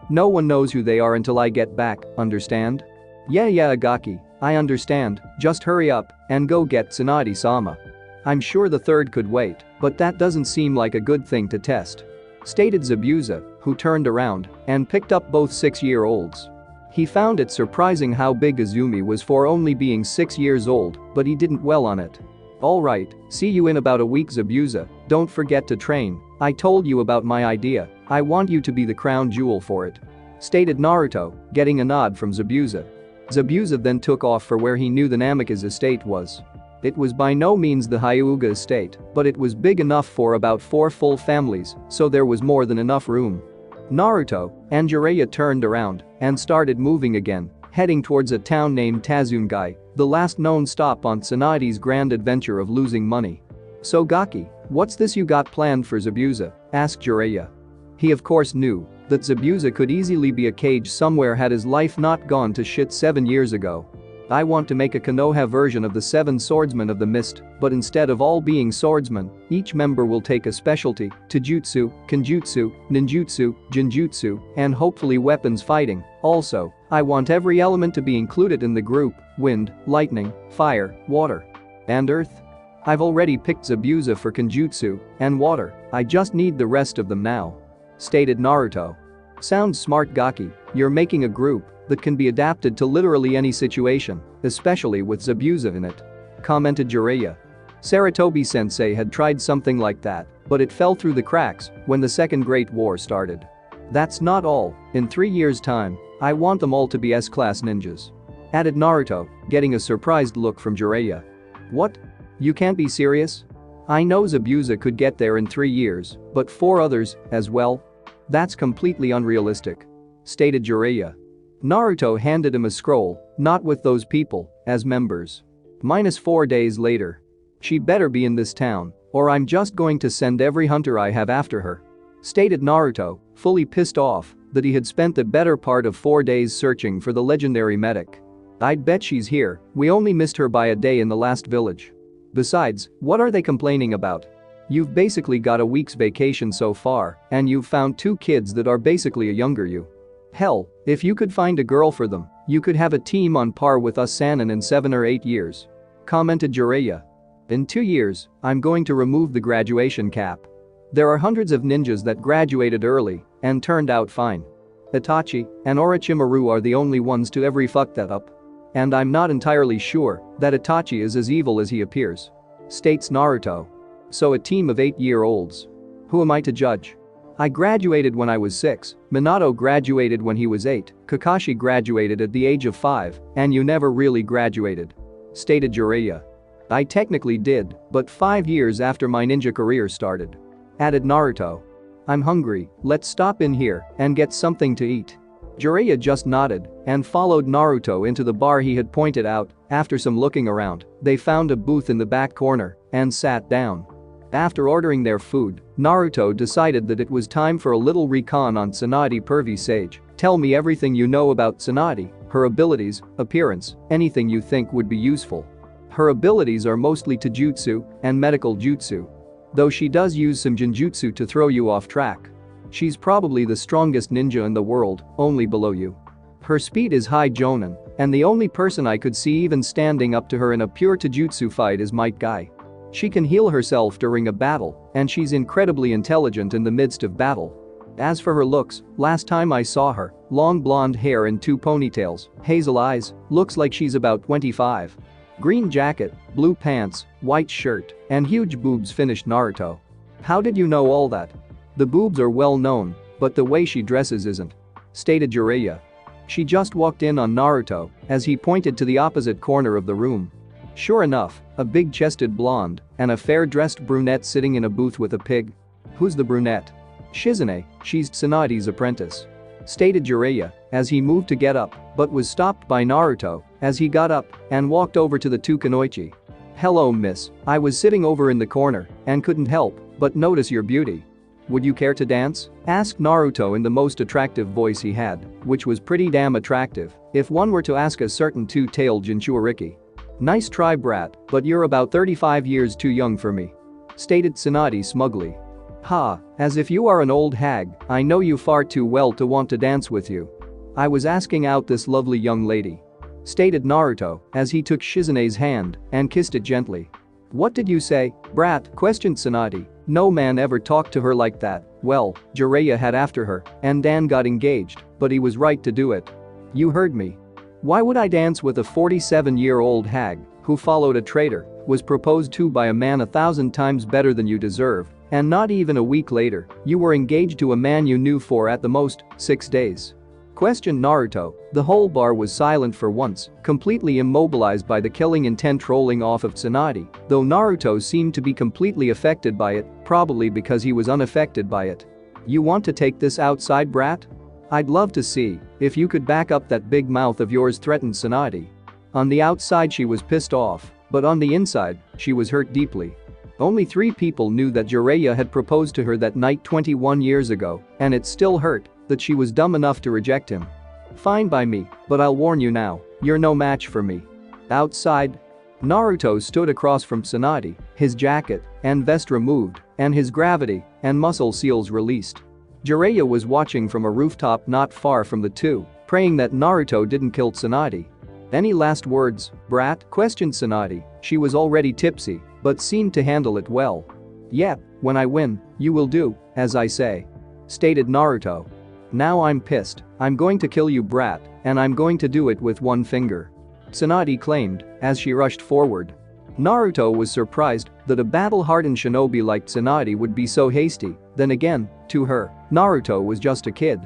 Speaker 1: No one knows who they are until I get back, understand? Yeah, Agaki, I understand, just hurry up and go get Tsunade-sama. I'm sure the third could wait, but that doesn't seem like a good thing to test. Stated Zabuza, who turned around and picked up both 6-year-olds. He found it surprising how big Izumi was for only being 6 years old, but he didn't dwell on it. Alright, see you in about a week Zabuza, don't forget to train, I told you about my idea, I want you to be the crown jewel for it. Stated Naruto, getting a nod from Zabuza. Zabuza then took off for where he knew the Namikaze estate was. It was by no means the Hyuga estate, but it was big enough for about 4 full families, so there was more than enough room. Naruto and Jiraiya turned around and started moving again, heading towards a town named Tazungai, the last known stop on Tsunade's grand adventure of losing money. So Gaki, what's this you got planned for Zabuza? Asked Jiraiya. He of course knew that Zabuza could easily be a cage somewhere had his life not gone to shit 7 years ago. I want to make a Konoha version of the 7 swordsmen of the mist, but instead of all being swordsmen, each member will take a specialty, Taijutsu, Kenjutsu, Ninjutsu, Jinjutsu, and hopefully weapons fighting. Also, I want every element to be included in the group, wind, lightning, fire, water, and earth. I've already picked Zabuza for Kenjutsu and water, I just need the rest of them now. Stated Naruto. Sounds smart Gaki, you're making a group that can be adapted to literally any situation, especially with Zabuza in it. Commented Jiraiya. Toby-sensei had tried something like that, but it fell through the cracks when the Second Great War started. That's not all, in 3 years' time, I want them all to be S-class ninjas. Added Naruto, getting a surprised look from Jiraiya. What? You can't be serious? I know Zabuza could get there in 3 years, but 4 others, as well? That's completely unrealistic," stated Jiraiya. Naruto handed him a scroll, "Not with those people, as members. -4 days later. She'd better be in this town, or I'm just going to send every hunter I have after her," stated Naruto, fully pissed off that he had spent the better part of 4 days searching for the legendary medic. "I'd bet she's here, we only missed her by a day in the last village. Besides, what are they complaining about? You've basically got a week's vacation so far, and you've found 2 kids that are basically a younger you. Hell, if you could find a girl for them, you could have a team on par with us Sannin in 7 or 8 years," commented Jiraiya. "In 2 years, I'm going to remove the graduation cap. There are hundreds of ninjas that graduated early and turned out fine. Itachi and Orochimaru are the only ones to ever fuck that up. And I'm not entirely sure that Itachi is as evil as he appears," states Naruto. "So a team of 8-year-olds. Who am I to judge? I graduated when I was 6, Minato graduated when he was 8, Kakashi graduated at the age of 5, and you never really graduated," stated Jiraiya. "I technically did, but 5 years after my ninja career started," added Naruto. "I'm hungry, let's stop in here and get something to eat." Jiraiya just nodded and followed Naruto into the bar he had pointed out. After some looking around, they found a booth in the back corner and sat down. After ordering their food, Naruto decided that it was time for a little recon on Tsunade Pervy Sage. "Tell me everything you know about Tsunade, her abilities, appearance, anything you think would be useful." Her abilities are mostly Taijutsu and medical jutsu. Though she does use some genjutsu to throw you off track. She's probably the strongest ninja in the world, only below you. Her speed is high jonin, and the only person I could see even standing up to her in a pure Taijutsu fight is Might Guy. She can heal herself during a battle, and she's incredibly intelligent in the midst of battle. As for her looks, last time I saw her, long blonde hair and 2 ponytails, hazel eyes, looks like she's about 25. Green jacket, blue pants, white shirt, and huge boobs, finished Naruto. "How did you know all that?" "The boobs are well known, but the way she dresses isn't," stated Jiraiya. She just walked in on Naruto as he pointed to the opposite corner of the room. Sure enough, a big-chested blonde and a fair-dressed brunette sitting in a booth with a pig. "Who's the brunette?" "Shizune, she's Tsunade's apprentice," stated Jiraiya as he moved to get up but was stopped by Naruto as he got up and walked over to the 2 kunoichi. "Hello miss, I was sitting over in the corner and couldn't help but notice your beauty. Would you care to dance?" asked Naruto in the most attractive voice he had, which was pretty damn attractive if one were to ask a certain 2-tailed Jinchuriki. "Nice try brat, but you're about 35 years too young for me," stated Tsunade smugly. "Ha, as if you are an old hag, I know you far too well to want to dance with you. I was asking out this lovely young lady," stated Naruto as he took Shizune's hand and kissed it gently. "What did you say, brat?" questioned Tsunade. "No man ever talked to her like that." Well, Jiraiya had after her, and Dan got engaged, but he was right to do it. "You heard me. Why would I dance with a 47-year-old hag who followed a traitor, was proposed to by a man 1,000 times better than you deserve, and not even a week later, you were engaged to a man you knew for at the most 6 days?" questioned Naruto. The whole bar was silent for once, completely immobilized by the killing intent rolling off of Tsunade, though Naruto seemed to be completely affected by it, probably because he was unaffected by it. "You want to take this outside brat? I'd love to see if you could back up that big mouth of yours," threatened Tsunade. On the outside she was pissed off, but on the inside, she was hurt deeply. Only 3 people knew that Jiraiya had proposed to her that night 21 years ago, and it still hurt that she was dumb enough to reject him. "Fine by me, but I'll warn you now, you're no match for me." Outside, Naruto stood across from Tsunade, his jacket and vest removed, and his gravity and muscle seals released. Jiraiya was watching from a rooftop not far from the 2, praying that Naruto didn't kill Tsunade. "Any last words, brat?" questioned Tsunade. She was already tipsy, but seemed to handle it well. "Yep, when I win, you will do as I say," stated Naruto. "Now I'm pissed, I'm going to kill you brat, and I'm going to do it with 1 finger," Tsunade claimed as she rushed forward. Naruto was surprised that a battle-hardened shinobi like Tsunade would be so hasty. Then again, to her, Naruto was just a kid.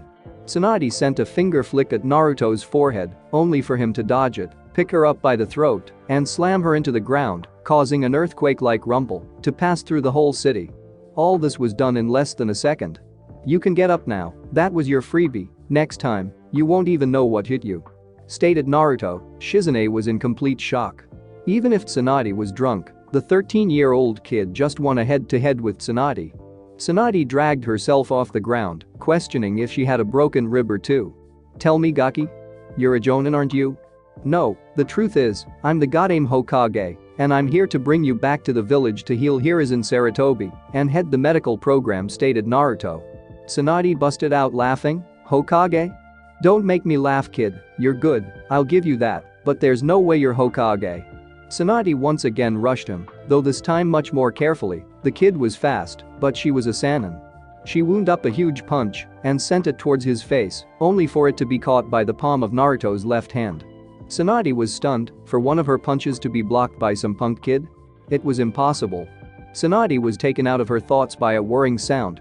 Speaker 1: Tsunade sent a finger flick at Naruto's forehead, only for him to dodge it, pick her up by the throat, and slam her into the ground, causing an earthquake-like rumble to pass through the whole city. All this was done in less than a second. You can get up now, that was your freebie, next time, you won't even know what hit you. Stated Naruto. Shizune was in complete shock. Even if Tsunade was drunk, the 13-year-old kid just won a head-to-head with Tsunade. Tsunade dragged herself off the ground, questioning if she had a broken rib or two. Tell me, Gaki? You're a Jonin, aren't you? No, the truth is, I'm the Goddamn Hokage, and I'm here to bring you back to the village to heal Hiruzen Sarutobi and head the medical program, stated Naruto. Tsunade busted out laughing. Hokage? Don't make me laugh, kid, you're good, I'll give you that, but there's no way you're Hokage. Tsunade once again rushed him, though this time much more carefully. The kid was fast, but she was a Sannin. She wound up a huge punch and sent it towards his face, only for it to be caught by the palm of Naruto's left hand. Tsunade was stunned for one of her punches to be blocked by some punk kid. It was impossible. Tsunade was taken out of her thoughts by a whirring sound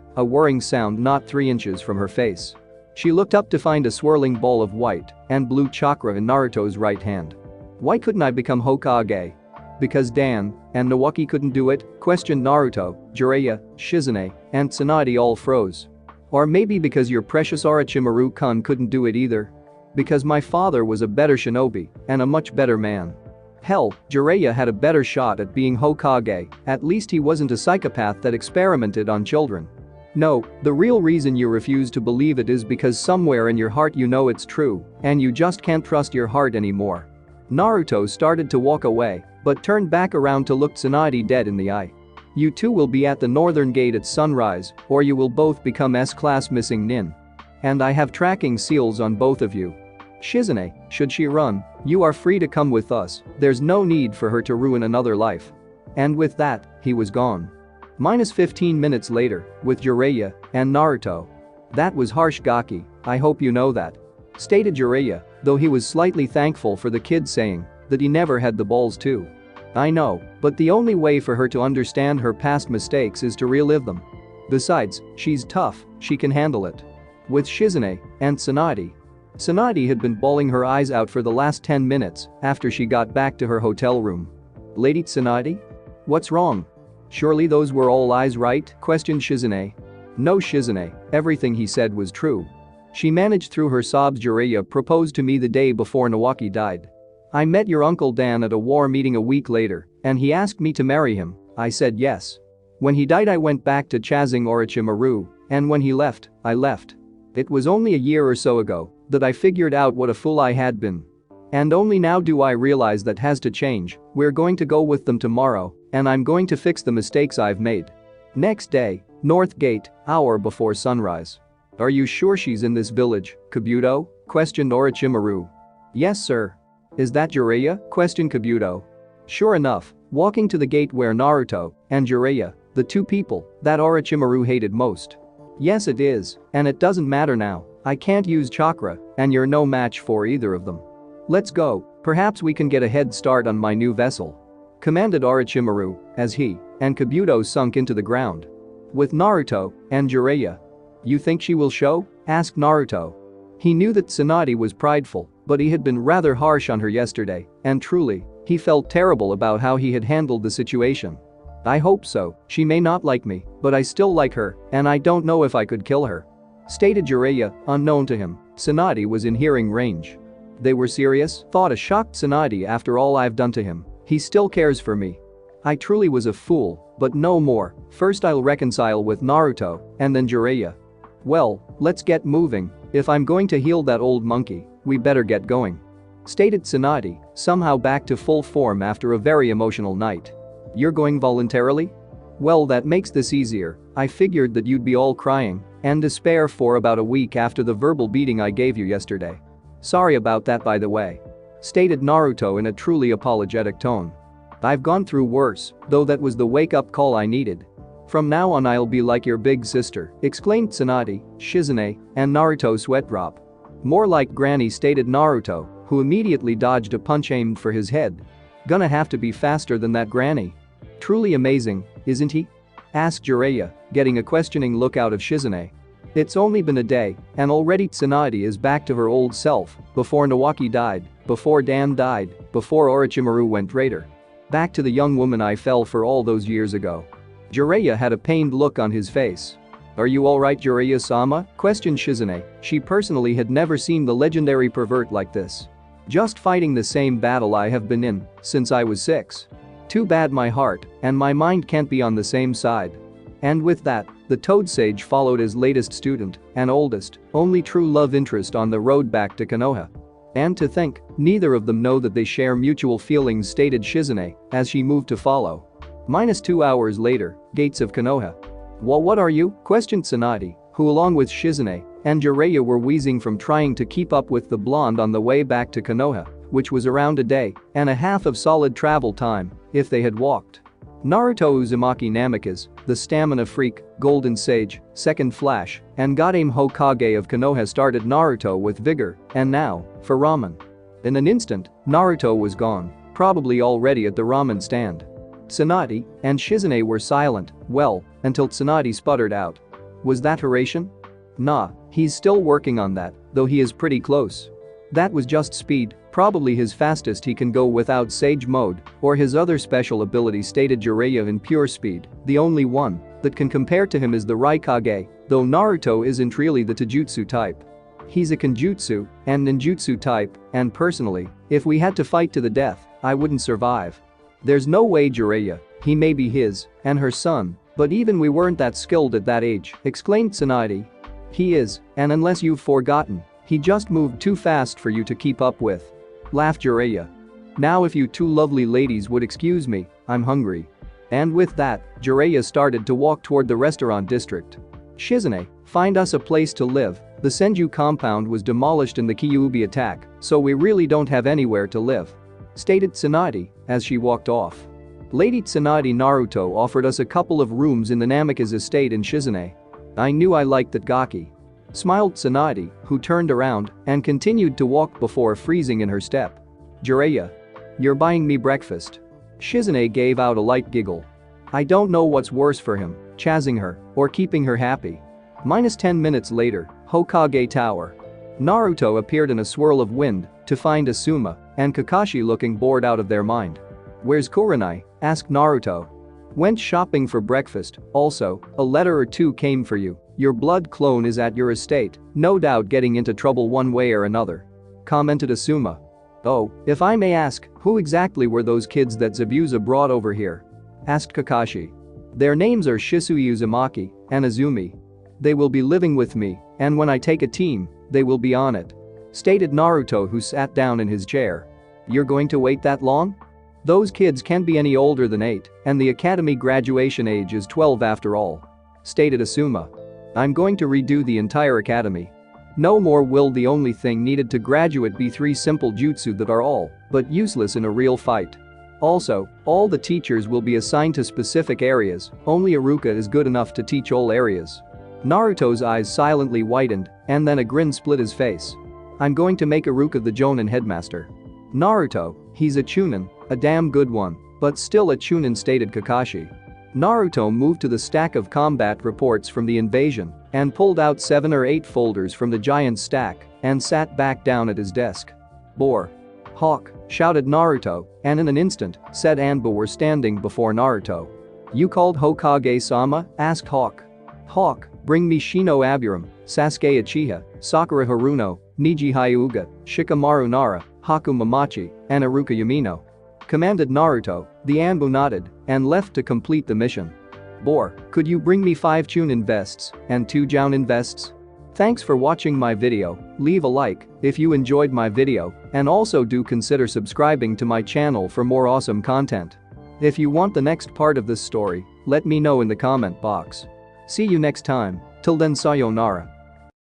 Speaker 1: not 3 inches from her face. She looked up to find a swirling ball of white and blue chakra in Naruto's right hand. Why couldn't I become Hokage? Because Dan and Nawaki couldn't do it? Questioned Naruto. Jiraiya, Shizune, and Tsunade all froze. Or maybe because your precious Orochimaru-kun couldn't do it either? Because my father was a better shinobi and a much better man. Hell, Jiraiya had a better shot at being Hokage, at least he wasn't a psychopath that experimented on children. No, the real reason you refuse to believe it is because somewhere in your heart you know it's true, and you just can't trust your heart anymore. Naruto started to walk away, but turned back around to look Tsunade dead in the eye. You two will be at the northern gate at sunrise, or you will both become S-class missing nin. And I have tracking seals on both of you. Shizune, should she run, you are free to come with us, there's no need for her to ruin another life. And with that, he was gone. Minus 15 minutes later, with Jiraiya and Naruto. That was harsh, Gaki, I hope you know that. Stated Jiraiya, though he was slightly thankful for the kid saying that he never had the balls to. I know, but the only way for her to understand her past mistakes is to relive them. Besides, she's tough, she can handle it. With Shizune and Tsunade. Tsunade had been bawling her eyes out for the last 10 minutes after she got back to her hotel room. Lady Tsunade? What's wrong? Surely those were all lies, right? Questioned Shizune. No, Shizune, everything he said was true. She managed through her sobs. Jiraiya proposed to me the day before Nawaki died. I met your Uncle Dan at a war meeting a week later, and he asked me to marry him. I said yes. When he died I went back to chasing Orochimaru, and when he left, I left. It was only a year or so ago that I figured out what a fool I had been. And only now do I realize that has to change. We're going to go with them tomorrow, and I'm going to fix the mistakes I've made. Next day, North Gate, hour before sunrise. Are you sure she's in this village, Kabuto? Questioned Orochimaru. Yes, sir. Is that Jiraiya? Questioned Kabuto. Sure enough, walking to the gate where Naruto and Jiraiya, the two people that Orochimaru hated most. Yes, it is, and it doesn't matter now. I can't use chakra, and you're no match for either of them. Let's go, perhaps we can get a head start on my new vessel. Commanded Orochimaru, as he and Kabuto sunk into the ground. With Naruto and Jiraiya. You think she will show? Asked Naruto. He knew that Tsunade was prideful, but he had been rather harsh on her yesterday, and truly, he felt terrible about how he had handled the situation. I hope so, she may not like me, but I still like her, and I don't know if I could kill her. Stated Jiraiya, unknown to him, Tsunade was in hearing range. They were serious? Thought a shocked Tsunade. After all I've done to him, he still cares for me. I truly was a fool, but no more. First I'll reconcile with Naruto, and then Jiraiya. Well, let's get moving. If I'm going to heal that old monkey, we better get going. Stated Tsunade, somehow back to full form after a very emotional night. You're going voluntarily? Well, that makes this easier. I figured that you'd be all crying and despair for about a week after the verbal beating I gave you yesterday. Sorry about that, by the way. Stated Naruto in a truly apologetic tone. I've gone through worse, though that was the wake-up call I needed. From now on I'll be like your big sister, exclaimed Tsunade, Shizune, and Naruto sweat drop. More like Granny, stated Naruto, who immediately dodged a punch aimed for his head. Gonna have to be faster than that, Granny. Truly amazing, isn't he? Asked Jiraiya, getting a questioning look out of Shizune. It's only been a day, and already Tsunade is back to her old self, before Nawaki died, before Dan died, before Orochimaru went traitor. Back to the young woman I fell for all those years ago. Jiraiya had a pained look on his face. "Are you alright, Jiraiya-sama?" questioned Shizune. She personally had never seen the legendary pervert like this. "Just fighting the same battle I have been in since I was 6. Too bad my heart and my mind can't be on the same side." And with that, the Toad Sage followed his latest student and oldest, only true love interest on the road back to Konoha. "And to think, neither of them know that they share mutual feelings," stated Shizune as she moved to follow. -2 hours later, gates of Konoha. "Well, what are you?" questioned Tsunade, who along with Shizune and Jiraiya were wheezing from trying to keep up with the blonde on the way back to Konoha, which was around a day and a half of solid travel time if they had walked. Naruto Uzumaki Namikaze, the stamina freak, golden sage, second flash, and Godame Hokage of Konoha started Naruto with vigor, and now, for ramen. In an instant, Naruto was gone, probably already at the ramen stand. Tsunade and Shizune were silent, well, until Tsunade sputtered out. "Was that Hiraishin?" "Nah, he's still working on that, though he is pretty close." "That was just speed, probably his fastest he can go without Sage Mode or his other special ability," stated Jiraiya in pure speed. "The only one that can compare to him is the Raikage, though Naruto isn't really the Taijutsu type. He's a Kenjutsu and Ninjutsu type, and personally, if we had to fight to the death, I wouldn't survive." "There's no way, Jiraiya, he may be his and her son, but even we weren't that skilled at that age," exclaimed Tsunade. "He is, and unless you've forgotten, he just moved too fast for you to keep up with," laughed Jiraiya. "Now if you two lovely ladies would excuse me, I'm hungry." And with that, Jiraiya started to walk toward the restaurant district. "Shizune, find us a place to live. The Senju compound was demolished in the Kyuubi attack, so we really don't have anywhere to live," stated Tsunade as she walked off. "Lady Tsunade, Naruto offered us a couple of rooms in the Namikaze estate in Shizune. I knew I liked that gaki," smiled Tsunade, who turned around and continued to walk before freezing in her step. "Jiraiya, you're buying me breakfast." Shizune gave out a light giggle. I don't know what's worse for him, chasing her or keeping her happy. -10 minutes later, Hokage Tower. Naruto appeared in a swirl of wind to find Asuma and Kakashi looking bored out of their mind. "Where's Kurenai?" asked Naruto. "Went shopping for breakfast. Also, a letter or two came for you. Your blood clone is at your estate, no doubt getting into trouble one way or another," commented Asuma. "Oh, if I may ask, who exactly were those kids that Zabuza brought over here?" asked Kakashi. "Their names are Shisui Uzumaki and Azumi. They will be living with me, and when I take a team, they will be on it," stated Naruto, who sat down in his chair. "You're going to wait that long? Those kids can't be any older than 8, and the academy graduation age is 12 after all," stated Asuma. "I'm going to redo the entire academy. No more will the only thing needed to graduate be 3 simple jutsu that are all but useless in a real fight. Also, all the teachers will be assigned to specific areas, only Iruka is good enough to teach all areas." Naruto's eyes silently widened, and then a grin split his face. "I'm going to make Iruka the Jonin headmaster." "Naruto, he's a chunin, a damn good one, but still a chunin," stated Kakashi. Naruto moved to the stack of combat reports from the invasion and pulled out 7 or 8 folders from the giant stack and sat back down at his desk. "Bore. Hawk," shouted Naruto, and in an instant, said Anbu were standing before Naruto. "You called Hokage-sama?" asked Hawk. "Hawk, bring me Shino Aburam, Sasuke Uchiha, Sakura Haruno, Niji Hyuga, Shikamaru Nara, Haku Mamachi, and Iruka Yamino," commanded Naruto. The Anbu nodded and left to complete the mission. "Bore, could you bring me 5 Chunin vests and 2 Jounin vests? Thanks for watching my video. Leave a like if you enjoyed my video, and also do consider subscribing to my channel for more awesome content. If you want the next part of this story, let me know in the comment box. See you next time. Till then, sayonara.